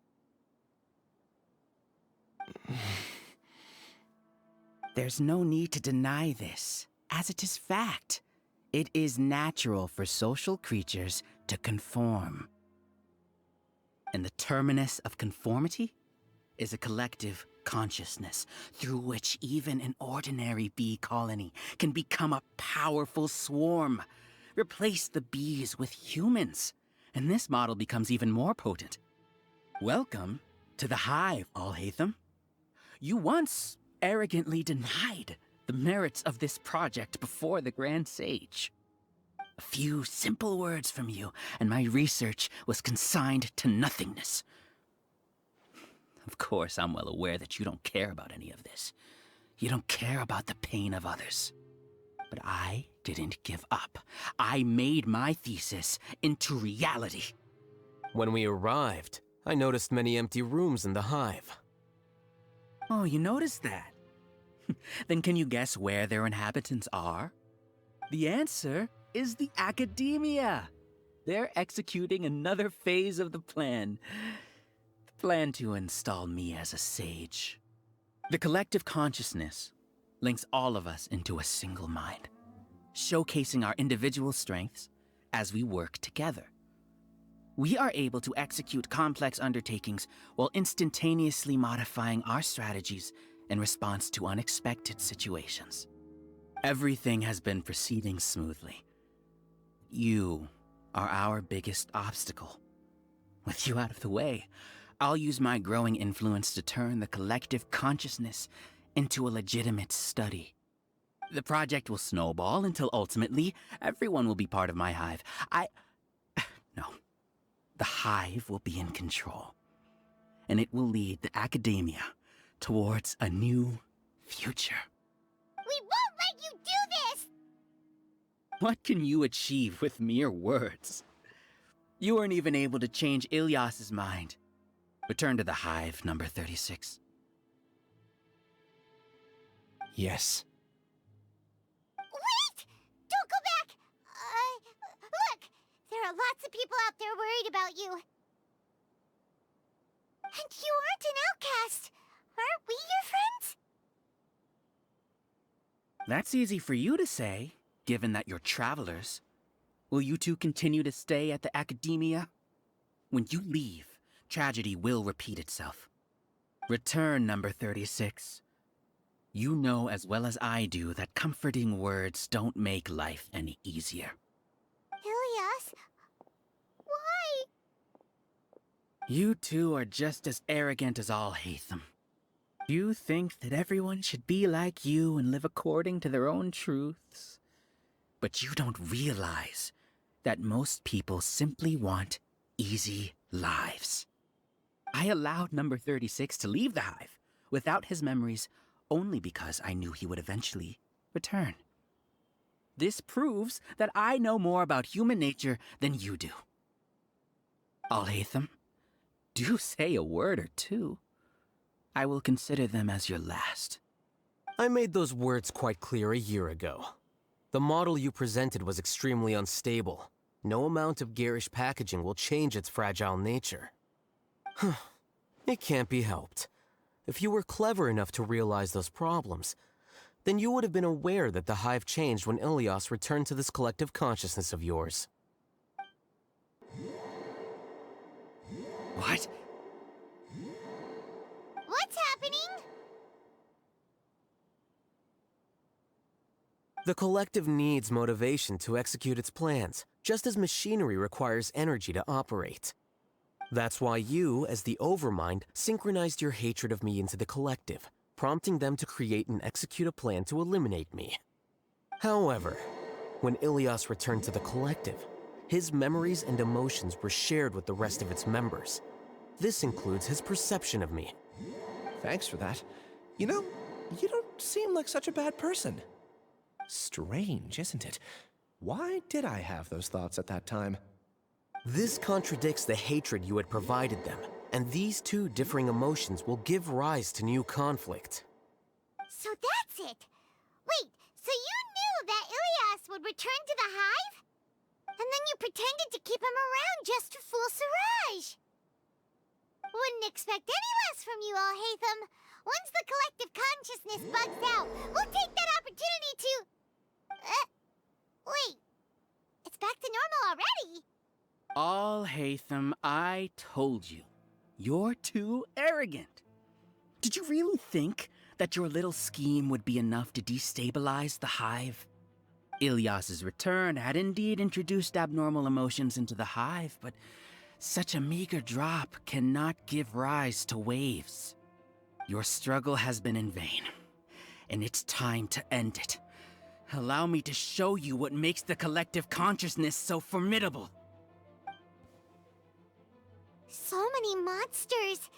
There's no need to deny this, as it is fact. It is natural for social creatures to conform. And the terminus of conformity is a collective consciousness through which even an ordinary bee colony can become a powerful swarm. Replace the bees with humans, and this model becomes even more potent. Welcome to the hive, al-Haytham. You once arrogantly denied the merits of this project before the Grand Sage. A few simple words from you, and my research was consigned to nothingness. Of course, I'm well aware that you don't care about any of this. You don't care about the pain of others. But I didn't give up. I made my thesis into reality. When we arrived, I noticed many empty rooms in the hive. Oh, you noticed that? Then can you guess where their inhabitants are? The answer is the Academia. They're executing another phase of the plan. The plan to install me as a sage. The collective consciousness links all of us into a single mind, showcasing our individual strengths as we work together. We are able to execute complex undertakings while instantaneously modifying our strategies in response to unexpected situations. Everything has been proceeding smoothly. You are our biggest obstacle. With you out of the way, I'll use my growing influence to turn the collective consciousness into a legitimate study. The project will snowball until ultimately everyone will be part of my hive. No. The hive will be in control, and it will lead the Academia towards a new future. We won't let you do this! What can you achieve with mere words? You weren't even able to change Ilyas's mind. Return to the hive, number 36. Yes. Wait! Don't go back! Look! There are lots of people out there worried about you. And you aren't an outcast. Aren't we your friends? That's easy for you to say, given that you're travelers. Will you two continue to stay at the Academia? When you leave, tragedy will repeat itself. Return, number 36. You know as well as I do that comforting words don't make life any easier. Ilyas? Why? You two are just as arrogant as al-Haytham. You think that everyone should be like you and live according to their own truths. But you don't realize that most people simply want easy lives. I allowed number 36 to leave the hive without his memories only because I knew he would eventually return. This proves that I know more about human nature than you do. Al-Haytham, do say a word or two. I will consider them as your last. I made those words quite clear a year ago. The model you presented was extremely unstable. No amount of garish packaging will change its fragile nature. It can't be helped. If you were clever enough to realize those problems, then you would have been aware that the hive changed when Ilyas returned to this collective consciousness of yours. What? What's happening? The collective needs motivation to execute its plans, just as machinery requires energy to operate. That's why you, as the Overmind, synchronized your hatred of me into the collective, prompting them to create and execute a plan to eliminate me. However, when Ilyas returned to the collective, his memories and emotions were shared with the rest of its members. This includes his perception of me. Thanks for that. You know, you don't seem like such a bad person. Strange, isn't it? Why did I have those thoughts at that time? This contradicts the hatred you had provided them, and these two differing emotions will give rise to new conflict. So that's it! Wait, so you knew that Ilias would return to the hive? And then you pretended to keep him around just to fool Siraj! Wouldn't expect any less from you, al-Haytham. Once the collective consciousness bugs out, we'll take that opportunity to... wait. It's back to normal already. Al-Haytham, I told you. You're too arrogant. Did you really think that your little scheme would be enough to destabilize the hive? Ilias's return had indeed introduced abnormal emotions into the hive, but such a meager drop cannot give rise to waves. Your struggle has been in vain, and it's time to end it. Allow me to show you what makes the collective consciousness so formidable. So many monsters.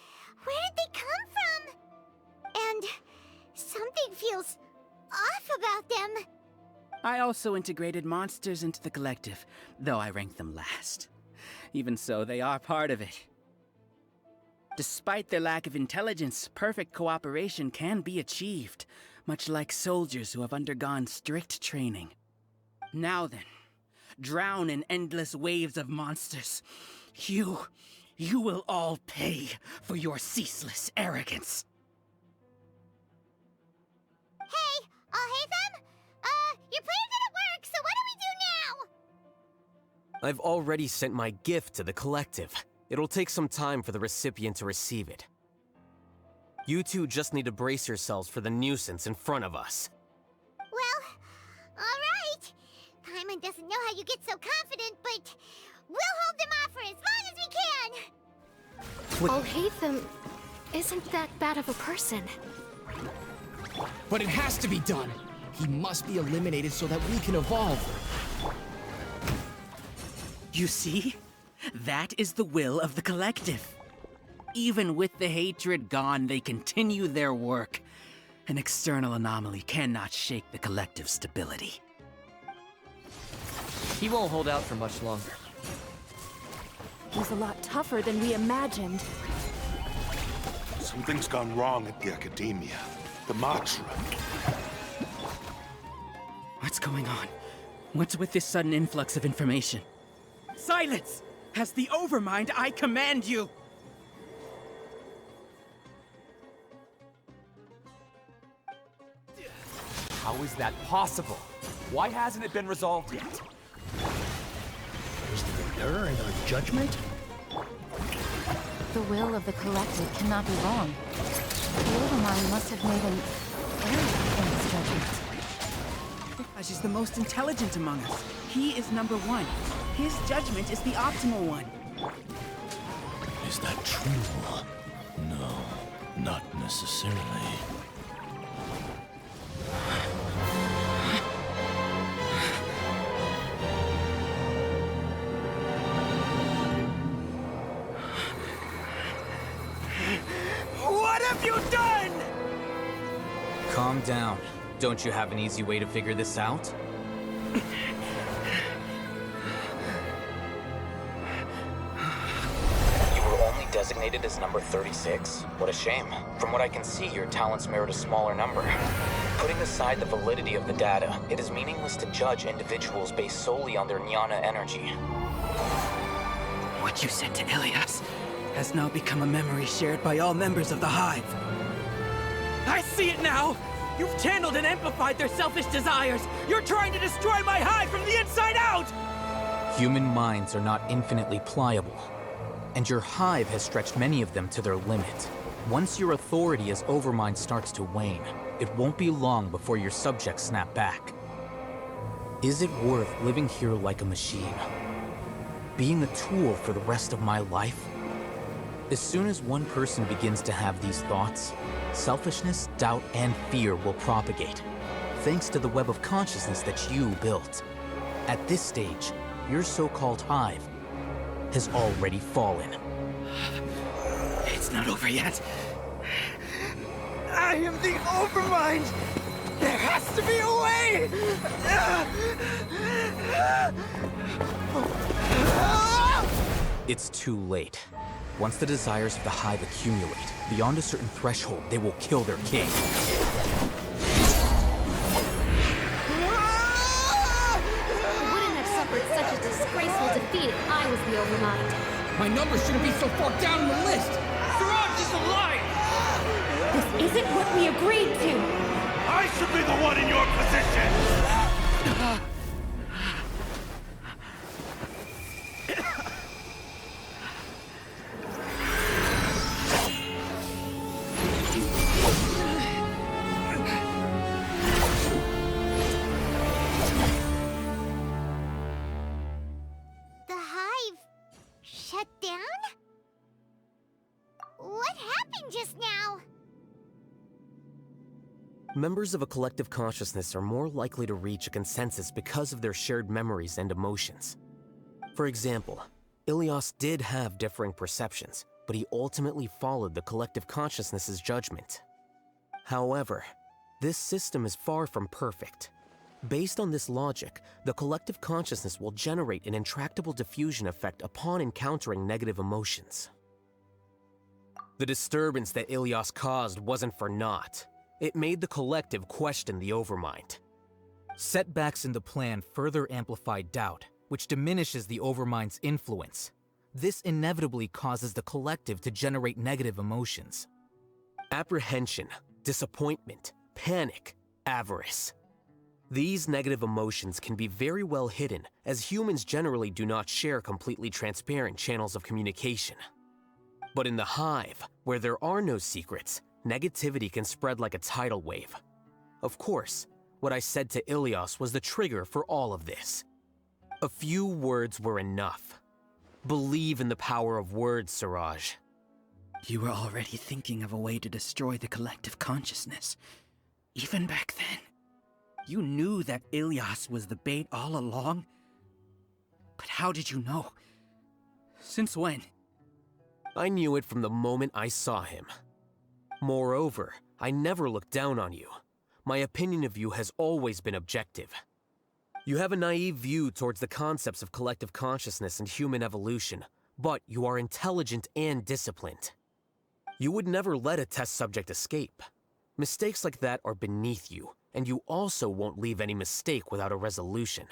Where did they come from? And something feels off about them. I also integrated monsters into the collective, though I ranked them last. Even so, they are part of it. Despite their lack of intelligence, perfect cooperation can be achieved, much like soldiers who have undergone strict training. Now then, drown in endless waves of monsters. You will all pay for your ceaseless arrogance. Hey, al-Haytham? Your plan didn't work, so what do we do now? I've already sent my gift to the collective. It'll take some time for the recipient to receive it. You two just need to brace yourselves for the nuisance in front of us. Well, alright. Pаймon doesn't know how you get so confident, but we'll hold them off for as long as we can. Al-Haytham isn't that bad of a person. But it has to be done. He must be eliminated so that we can evolve. You see? That is the will of the collective. Even with the hatred gone, they continue their work. An external anomaly cannot shake the collective's stability. He won't hold out for much longer. He's a lot tougher than we imagined. Something's gone wrong at the Academia. The matr. What's going on? What's with this sudden influx of information? Silence! As the Overmind, I command you! How is that possible? Why hasn't it been resolved yet? Is there an error in our judgment? The will of the collective cannot be wrong. The Overmind must have made an error in his judgment. Siraj is the most intelligent among us. He is number one. His judgment is the optimal one. Is that true? No, not necessarily. What have you done? Calm down. Don't you have an easy way to figure this out? Designated as number 36? What a shame. From what I can see, your talents merit a smaller number. Putting aside the validity of the data, it is meaningless to judge individuals based solely on their jnana energy. What you said to Ilias has now become a memory shared by all members of the Hive. I see it now! You've channeled and amplified their selfish desires! You're trying to destroy my Hive from the inside out! Human minds are not infinitely pliable. And your hive has stretched many of them to their limit. Once your authority as Overmind starts to wane, it won't be long before your subjects snap back. Is it worth living here like a machine? Being a tool for the rest of my life? As soon as one person begins to have these thoughts, selfishness, doubt, and fear will propagate, thanks to the web of consciousness that you built. At this stage, your so-called hive has already fallen. It's not over yet. I I am the Overmind! There has to be a way! It's too late. Once the desires of the Hive accumulate, beyond a certain threshold, they will kill their king. I wouldn't have suffered such a disgraceful defeat if I was the Overmind. My number shouldn't be so far down in the list! Siraj is a liar! This isn't what we agreed to! I should be the one in your position! The hive shut down? What happened just now? Members of a collective consciousness are more likely to reach a consensus because of their shared memories and emotions. For example, Ilias did have differing perceptions, but he ultimately followed the collective consciousness's judgment. However, this system is far from perfect. Based on this logic, the collective consciousness will generate an intractable diffusion effect upon encountering negative emotions. The disturbance that Ilias caused wasn't for naught. It made the collective question the Overmind. Setbacks in the plan further amplify doubt, which diminishes the Overmind's influence. This inevitably causes the collective to generate negative emotions. Apprehension, disappointment, panic, avarice. These negative emotions can be very well hidden, as humans generally do not share completely transparent channels of communication. But in the Hive, where there are no secrets, negativity can spread like a tidal wave. Of course, what I said to Ilias was the trigger for all of this. A few words were enough. Believe in the power of words, Siraj. You were already thinking of a way to destroy the collective consciousness. Even back then. You knew that Ilias was the bait all along? But how did you know? Since when? I knew it from the moment I saw him. Moreover, I never looked down on you. My opinion of you has always been objective. You have a naive view towards the concepts of collective consciousness and human evolution, but you are intelligent and disciplined. You would never let a test subject escape. Mistakes like that are beneath you, and you also won't leave any mistake without a resolution.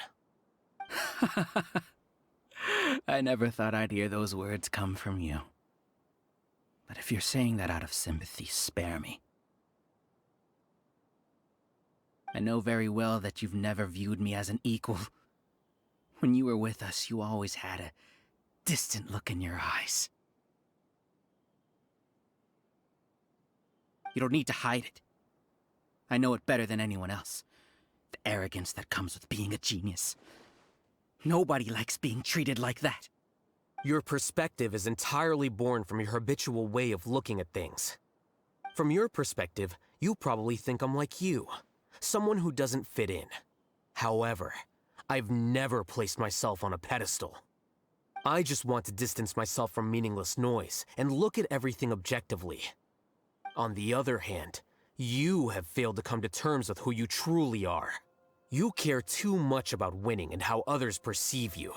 I never thought I'd hear those words come from you. But if you're saying that out of sympathy, spare me. I know very well that you've never viewed me as an equal. When you were with us, you always had a distant look in your eyes. You don't need to hide it. I know it better than anyone else. The arrogance that comes with being a genius. Nobody likes being treated like that. Your perspective is entirely born from your habitual way of looking at things. From your perspective, you probably think I'm like you, someone who doesn't fit in. However, I've never placed myself on a pedestal. I just want to distance myself from meaningless noise and look at everything objectively. On the other hand, you have failed to come to terms with who you truly are. You care too much about winning and how others perceive you.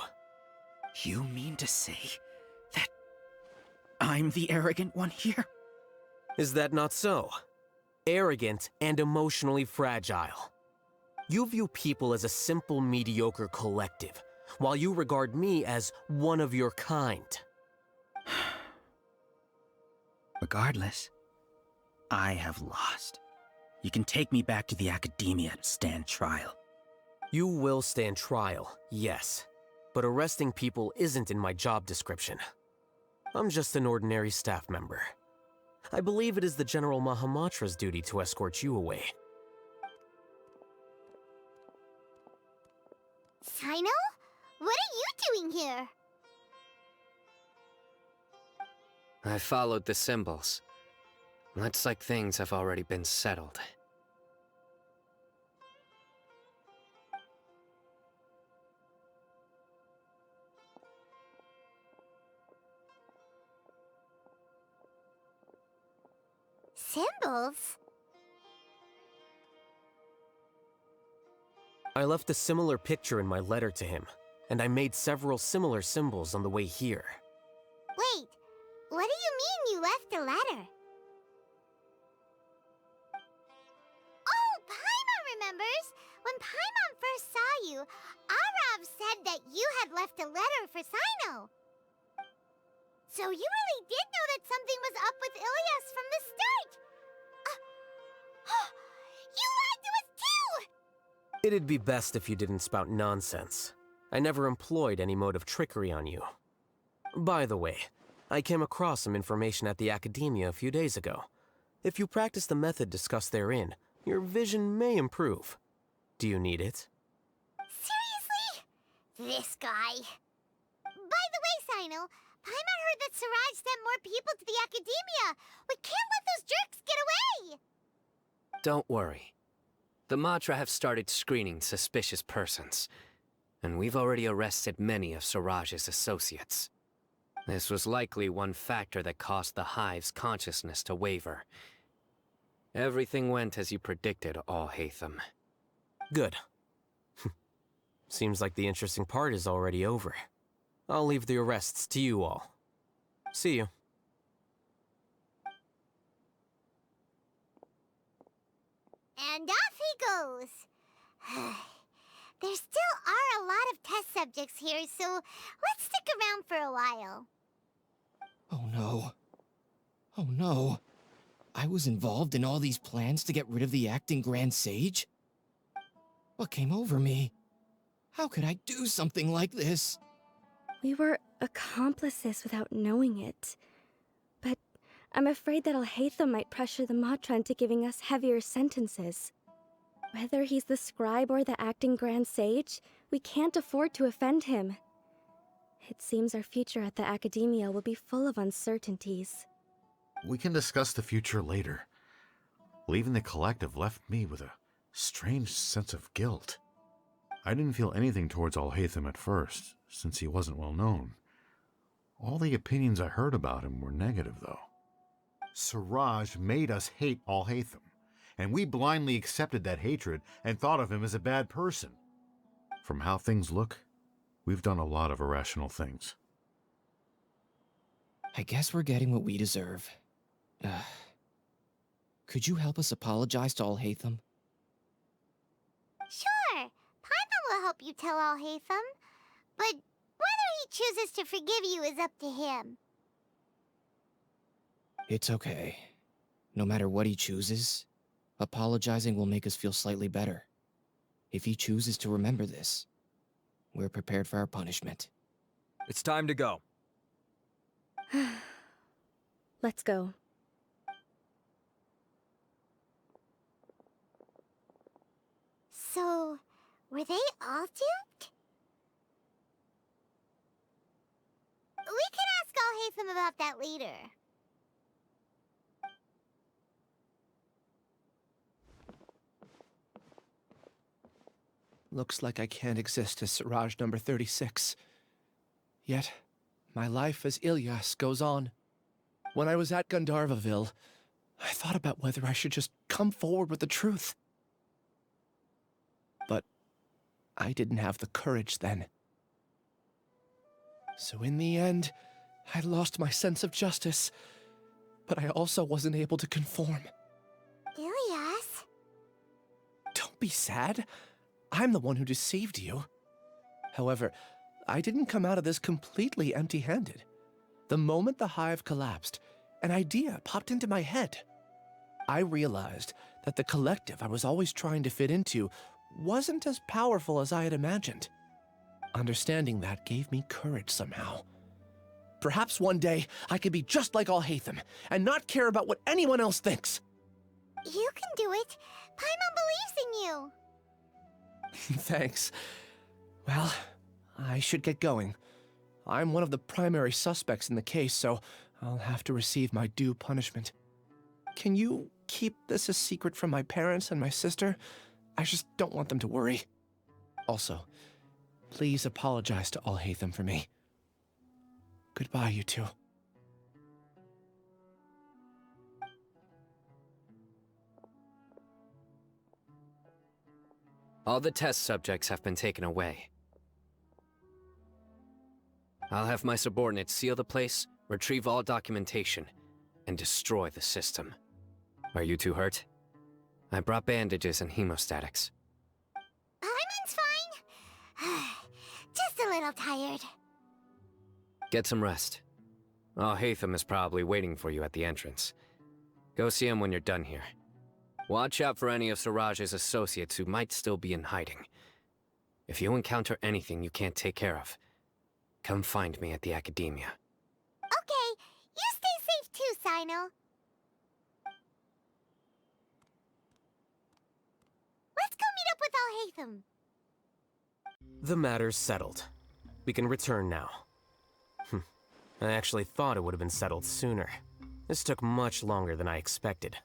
You mean to say that I'm the arrogant one here? Is that not so? Arrogant and emotionally fragile. You view people as a simple, mediocre collective, while you regard me as one of your kind. Regardless, I have lost. You can take me back to the Academia to stand trial. You will stand trial, yes. But arresting people isn't in my job description. I'm just an ordinary staff member. I believe it is the General Mahamatra's duty to escort you away. Sino? What are you doing here? I followed the symbols. Looks like things have already been settled. Symbols? I left a similar picture in my letter to him, and I made several similar symbols on the way here. Wait, what do you mean you left a letter? Oh, Paimon remembers! When Paimon first saw you, Arav said that you had left a letter for Sino. So you really did know that something was up with Ilias from the start! You lied to us too! It'd be best if you didn't spout nonsense. I never employed any mode of trickery on you. By the way, I came across some information at the Academia a few days ago. If you practice the method discussed therein, your vision may improve. Do you need it? Seriously? This guy. By the way, Sino, Paimon heard that Siraj sent more people to the Academia. We can't let those jerks get away! Don't worry. The Matra have started screening suspicious persons, and we've already arrested many of Siraj's associates. This was likely one factor that caused the Hive's consciousness to waver. Everything went as you predicted, al-Haytham. Good. Seems like the interesting part is already over. I'll leave the arrests to you all. See you. And off he goes. There still are a lot of test subjects here, so let's stick around for a while. Oh no. Oh no. I was involved in all these plans to get rid of the acting Grand Sage? What came over me? How could I do something like this? We were accomplices without knowing it. But I'm afraid that al-Haytham might pressure the Matra into giving us heavier sentences. Whether he's the scribe or the acting Grand Sage, we can't afford to offend him. It seems our future at the Academia will be full of uncertainties. We can discuss the future later. Leaving the collective left me with a strange sense of guilt. I didn't feel anything towards al-Haytham at first, since he wasn't well known. All the opinions I heard about him were negative, though. Siraj made us hate al-Haytham, and we blindly accepted that hatred and thought of him as a bad person. From how things look, we've done a lot of irrational things. I guess we're getting what we deserve. Could you help us apologize to al-Haytham? Sure, Pаймon will help you tell al-Haytham. But whether he chooses to forgive you is up to him. It's okay. No matter what he chooses, apologizing will make us feel slightly better. If he chooses to remember this, we're prepared for our punishment. It's time to go. Let's go. So, were they all duped? We can ask al-Haytham about that later. Looks like I can't exist as Siraj number 36. Yet, my life as Ilyas goes on. When I was at Gandharvaville, I thought about whether I should just come forward with the truth. But I didn't have the courage then. So in the end, I lost my sense of justice, but I also wasn't able to conform. Ilyas? Don't be sad. I'm the one who deceived you. However, I didn't come out of this completely empty-handed. The moment the hive collapsed, an idea popped into my head. I realized that the collective I was always trying to fit into wasn't as powerful as I had imagined. Understanding that gave me courage somehow. Perhaps one day I could be just like al-Haytham and not care about what anyone else thinks. You can do it. Pаймon believes in you. Thanks. Well, I should get going. I'm one of the primary suspects in the case, so I'll have to receive my due punishment. Can you keep this a secret from my parents and my sister? I just don't want them to worry. Also, please apologize to al-Haytham for me. Goodbye, you two. All the test subjects have been taken away. I'll have my subordinates seal the place, retrieve all documentation, and destroy the system. Are you too hurt? I brought bandages and hemostatics. Paimon's fine. Just a little tired. Get some rest. Al-Hайтама is probably waiting for you at the entrance. Go see him when you're done here. Watch out for any of Siraj's associates who might still be in hiding. If you encounter anything you can't take care of, come find me at the Academia. Okay, you stay safe too, Sino. Let's go meet up with Al-Hайтama. The matter's settled. We can return now. I actually thought it would have been settled sooner. This took much longer than I expected.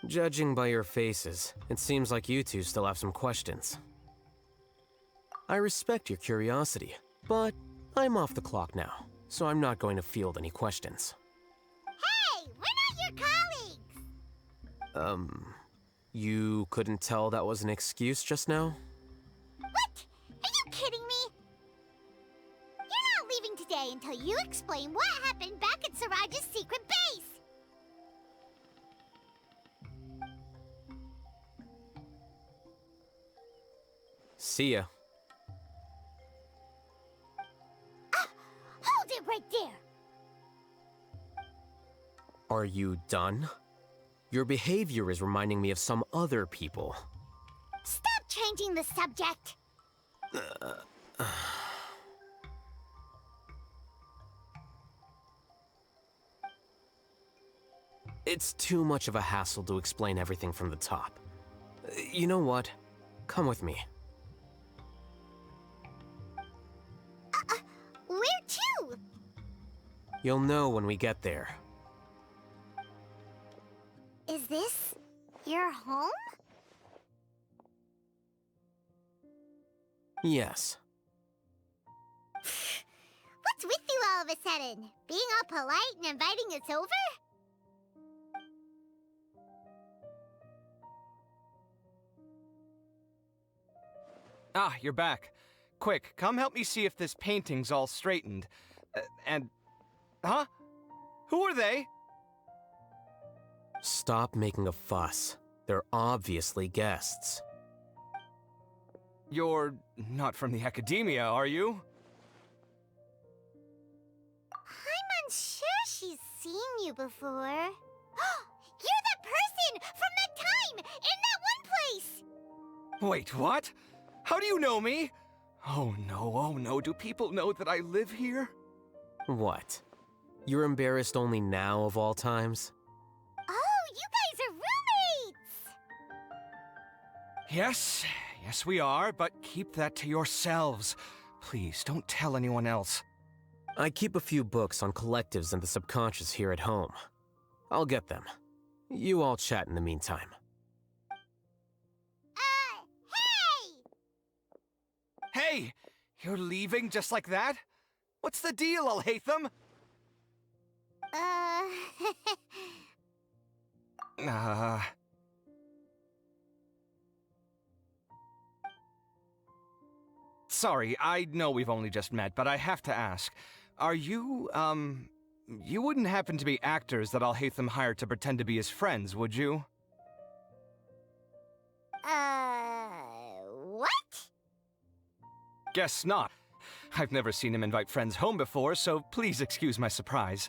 Judging by your faces, it seems like you two still have some questions. I respect your curiosity, but I'm off the clock now, so I'm not going to field any questions. Hey, we're not your colleagues! You couldn't tell that was an excuse just now? What? Are you kidding me? You're not leaving today until you explain what happened back at Siraj's secret base! See ya. Hold it right there! Are you done? Your behavior is reminding me of some other people. Stop changing the subject! It's too much of a hassle to explain everything from the top. You know what? Come with me. Where to? You'll know when we get there. Is this your home? Yes. What's with you all of a sudden? Being all polite and inviting us over? Ah, you're back. Quick, come help me see if this painting's all straightened. Huh? Who are they? Stop making a fuss. They're obviously guests. You're not from the Academia, are you? I'm unsure she's seen you before. You're that person from that time in that one place! Wait, what? How do you know me? Oh no, do people know that I live here? What? You're embarrassed only now of all times? Oh, you guys are roommates! Yes, we are, but keep that to yourselves. Please, don't tell anyone else. I keep a few books on collectives and the subconscious here at home. I'll get them. You all chat in the meantime. Hey! You're leaving just like that? What's the deal, Al-Hайтama? Sorry, I know we've only just met, but I have to ask. Are you, you wouldn't happen to be actors that Al-Hайтama hired to pretend to be his friends, would you? What? Guess not. I've never seen him invite friends home before, so please excuse my surprise.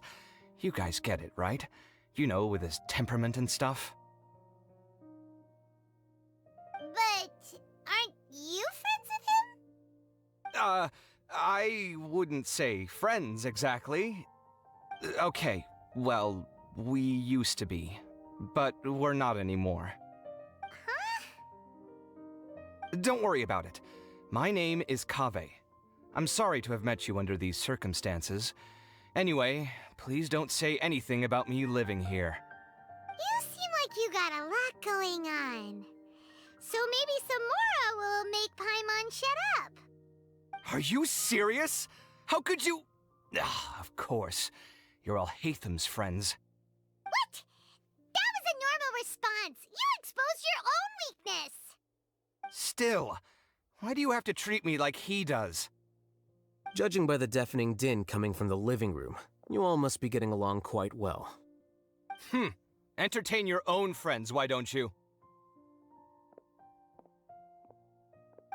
You guys get it, right? You know, with his temperament and stuff. But aren't you friends with him? I wouldn't say friends exactly. Okay, well, we used to be, but we're not anymore. Huh? Don't worry about it. My name is Kaveh. I'm sorry to have met you under these circumstances. Anyway, please don't say anything about me living here. You seem like you got a lot going on. So maybe Samora will make Paimon shut up. Are you serious? How could you? Of course. You're Al-Hайтama's friends. What? That was a normal response. You exposed your own weakness. Still, why do you have to treat me like he does? Judging by the deafening din coming from the living room, you all must be getting along quite well. Entertain your own friends, why don't you?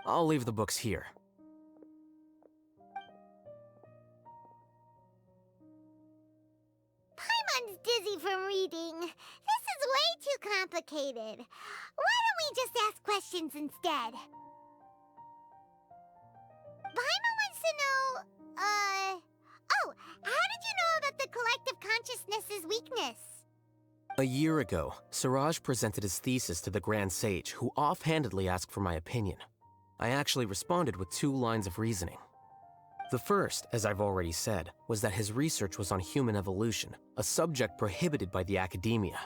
I'll leave the books here. Paimon's dizzy from reading. This is way too complicated. Why don't we just ask questions instead? Paimon wants to know, oh, how did you know about the collective consciousness's weakness? A year ago, Suraj presented his thesis to the Grand Sage, who offhandedly asked for my opinion. I actually responded with 2 lines of reasoning. The first, as I've already said, was that his research was on human evolution, a subject prohibited by the Academia.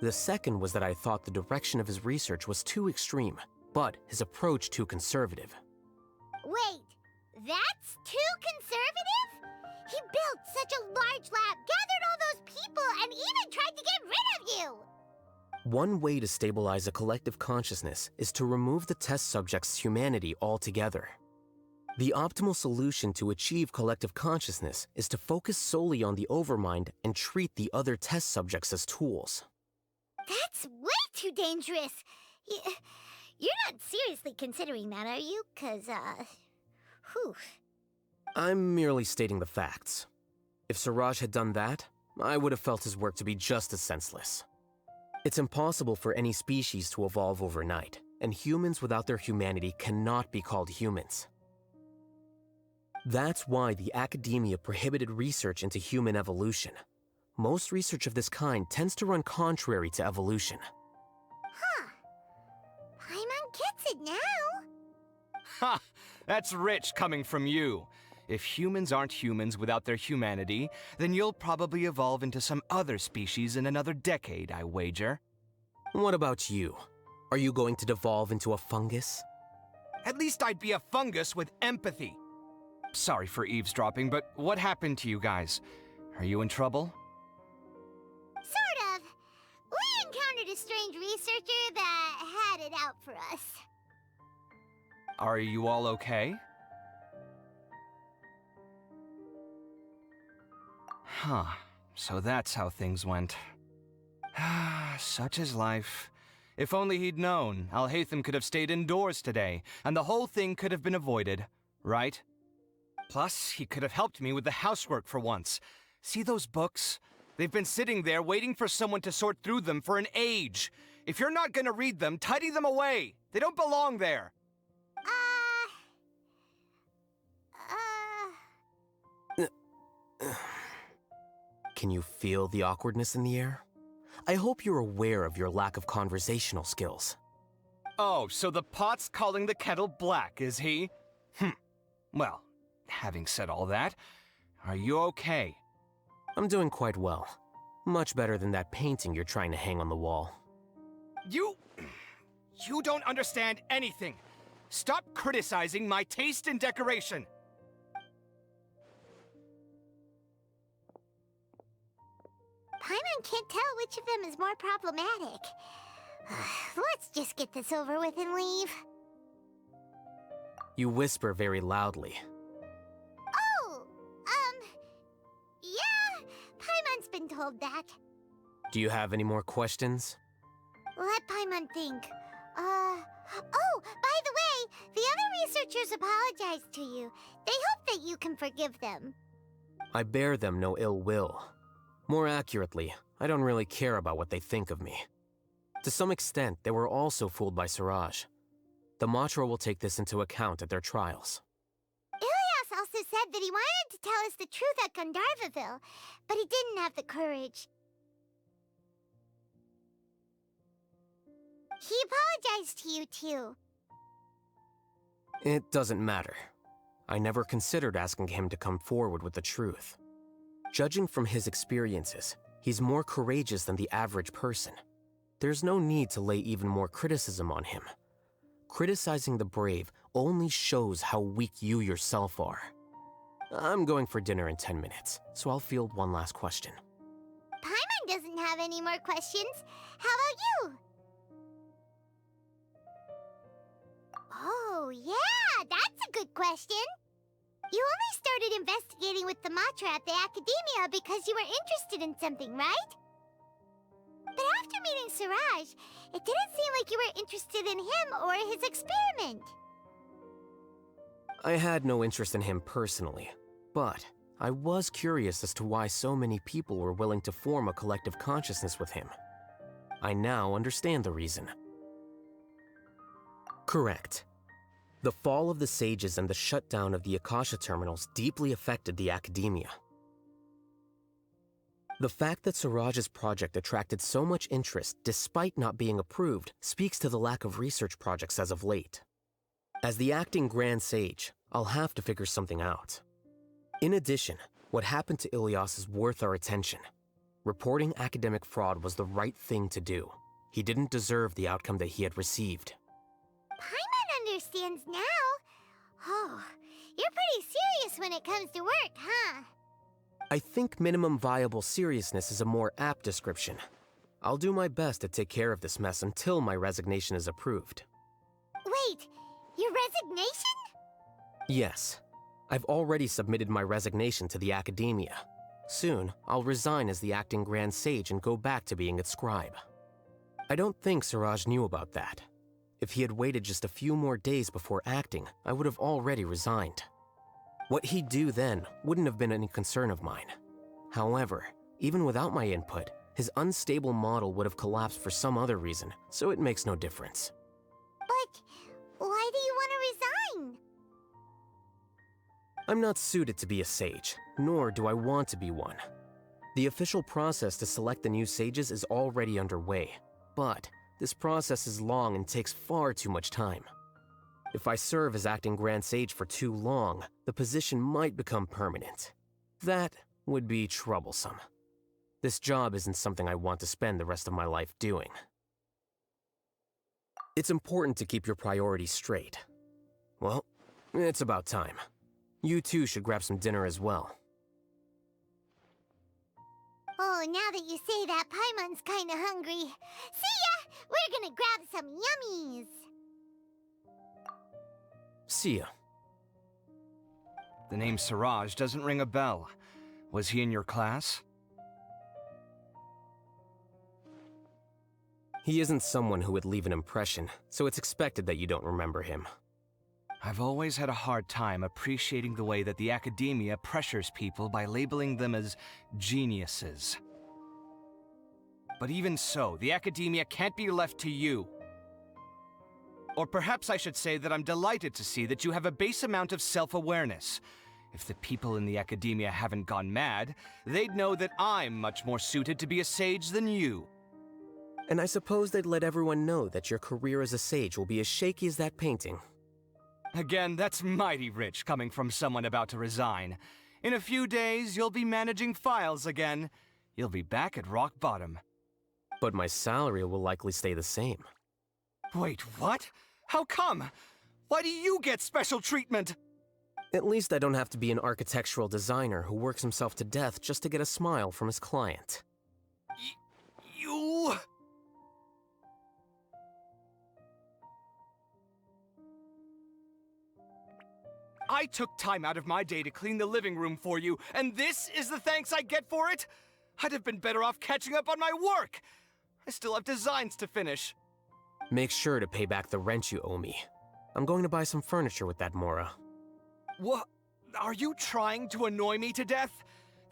The second was that I thought the direction of his research was too extreme, but his approach too conservative. Wait, that's too conservative? He built such a large lab, gathered all those people, and even tried to get rid of you! One way to stabilize a collective consciousness is to remove the test subject's humanity altogether. The optimal solution to achieve collective consciousness is to focus solely on the overmind and treat the other test subjects as tools. That's way too dangerous! You're not seriously considering that, are you? 'Cause, whew. I'm merely stating the facts. If Suraj had done that, I would have felt his work to be just as senseless. It's impossible for any species to evolve overnight, and humans without their humanity cannot be called humans. That's why the Academia prohibited research into human evolution. Most research of this kind tends to run contrary to evolution. Huh. Paimon gets it now. Ha! That's rich coming from you. If humans aren't humans without their humanity, then you'll probably evolve into some other species in another decade, I wager. What about you? Are you going to devolve into a fungus? At least I'd be a fungus with empathy. Sorry for eavesdropping, but what happened to you guys? Are you in trouble? Sort of. We encountered a strange researcher that had it out for us. Are you all okay? Huh. So that's how things went. Such is life. If only he'd known, Al-Haytham could have stayed indoors today, and the whole thing could have been avoided, right? Plus, he could have helped me with the housework for once. See those books? They've been sitting there waiting for someone to sort through them for an age. If you're not gonna read them, tidy them away. They don't belong there. Can you feel the awkwardness in the air? I hope you're aware of your lack of conversational skills. Oh, so the pot's calling the kettle black, is he? Well, having said all that, are you okay? I'm doing quite well. Much better than that painting you're trying to hang on the wall. You don't understand anything. Stop criticizing my taste in decoration. Paimon can't tell which of them is more problematic. Let's just get this over with and leave. You whisper very loudly. Oh, yeah, Paimon's been told that. Do you have any more questions? Let Paimon think. Oh, by the way, the other researchers apologized to you. They hope that you can forgive them. I bear them no ill will. More accurately, I don't really care about what they think of me. To some extent, they were also fooled by Suraj. The matr will take this into account at their trials. Ilias also said that he wanted to tell us the truth at Gandharvaville, but he didn't have the courage. He apologized to you, too. It doesn't matter. I never considered asking him to come forward with the truth. Judging from his experiences, he's more courageous than the average person. There's no need to lay even more criticism on him. Criticizing the brave only shows how weak you yourself are. I'm going for dinner in 10 minutes, so I'll field one last question. Paimon doesn't have any more questions. How about you? Oh, yeah, that's a good question. You only started investigating with the matr at the Academia because you were interested in something, right? But after meeting Siraj, it didn't seem like you were interested in him or his experiment. I had no interest in him personally, but I was curious as to why so many people were willing to form a collective consciousness with him. I now understand the reason. Correct. The fall of the sages and the shutdown of the Akasha terminals deeply affected the Academia. The fact that Siraj's project attracted so much interest despite not being approved speaks to the lack of research projects as of late. As the acting Grand Sage, I'll have to figure something out. In addition, what happened to Ilyas is worth our attention. Reporting academic fraud was the right thing to do. He didn't deserve the outcome that he had received. Paimon understands now. Oh, you're pretty serious when it comes to work, huh? I think minimum viable seriousness is a more apt description. I'll do my best to take care of this mess until my resignation is approved. Wait, your resignation? Yes. I've already submitted my resignation to the Academia. Soon, I'll resign as the acting Grand Sage and go back to being its scribe. I don't think Siraj knew about that. If he had waited just a few more days before acting, I would have already resigned. What he'd do then wouldn't have been any concern of mine. However, even without my input, his unstable model would have collapsed for some other reason, so it makes no difference. But why do you want to resign? I'm not suited to be a sage, nor do I want to be one. The official process to select the new sages is already underway, but this process is long and takes far too much time. If I serve as acting Grand Sage for too long, the position might become permanent. That would be troublesome. This job isn't something I want to spend the rest of my life doing. It's important to keep your priorities straight. Well, it's about time. You two should grab some dinner as well. Oh, now that you say that, Paimon's kinda hungry. See ya! We're gonna grab some yummies! See ya. The name Siraj doesn't ring a bell. Was he in your class? He isn't someone who would leave an impression, so it's expected that you don't remember him. I've always had a hard time appreciating the way that the Academia pressures people by labeling them as geniuses. But even so, the Academia can't be left to you. Or perhaps I should say that I'm delighted to see that you have a base amount of self-awareness. If the people in the Academia haven't gone mad, they'd know that I'm much more suited to be a sage than you. And I suppose they'd let everyone know that your career as a sage will be as shaky as that painting. Again, that's mighty rich coming from someone about to resign. In a few days, you'll be managing files again. You'll be back at rock bottom. But my salary will likely stay the same. Wait, what? How come? Why do you get special treatment? At least I don't have to be an architectural designer who works himself to death just to get a smile from his client. You... I took time out of my day to clean the living room for you, and this is the thanks I get for it? I'd have been better off catching up on my work. I still have designs to finish. Make sure to pay back the rent you owe me. I'm going to buy some furniture with that Mora. What? Are you trying to annoy me to death?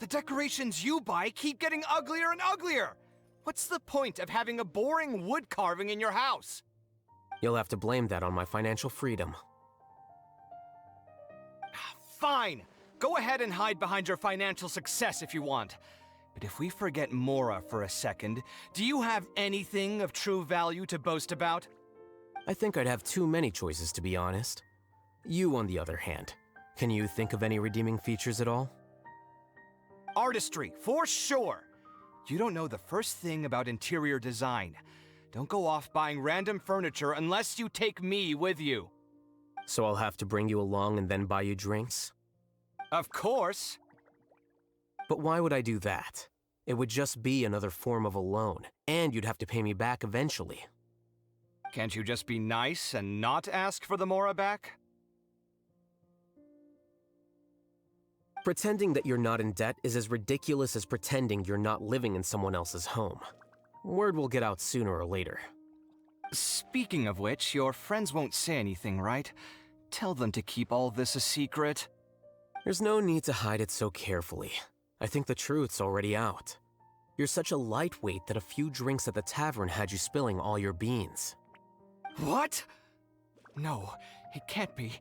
The decorations you buy keep getting uglier and uglier. What's the point of having a boring wood carving in your house? You'll have to blame that on my financial freedom. Fine. Go ahead and hide behind your financial success if you want. But if we forget Mora for a second, do you have anything of true value to boast about? I think I'd have too many choices, to be honest. You, on the other hand, can you think of any redeeming features at all? Artistry, for sure. You don't know the first thing about interior design. Don't go off buying random furniture unless you take me with you. So I'll have to bring you along and then buy you drinks? Of course. But why would I do that? It would just be another form of a loan, and you'd have to pay me back eventually. Can't you just be nice and not ask for the Mora back? Pretending that you're not in debt is as ridiculous as pretending you're not living in someone else's home. Word will get out sooner or later. Speaking of which, your friends won't say anything, right? Tell them to keep all this a secret. There's no need to hide it so carefully. I think the truth's already out. You're such a lightweight that a few drinks at the tavern had you spilling all your beans. What? No, it can't be.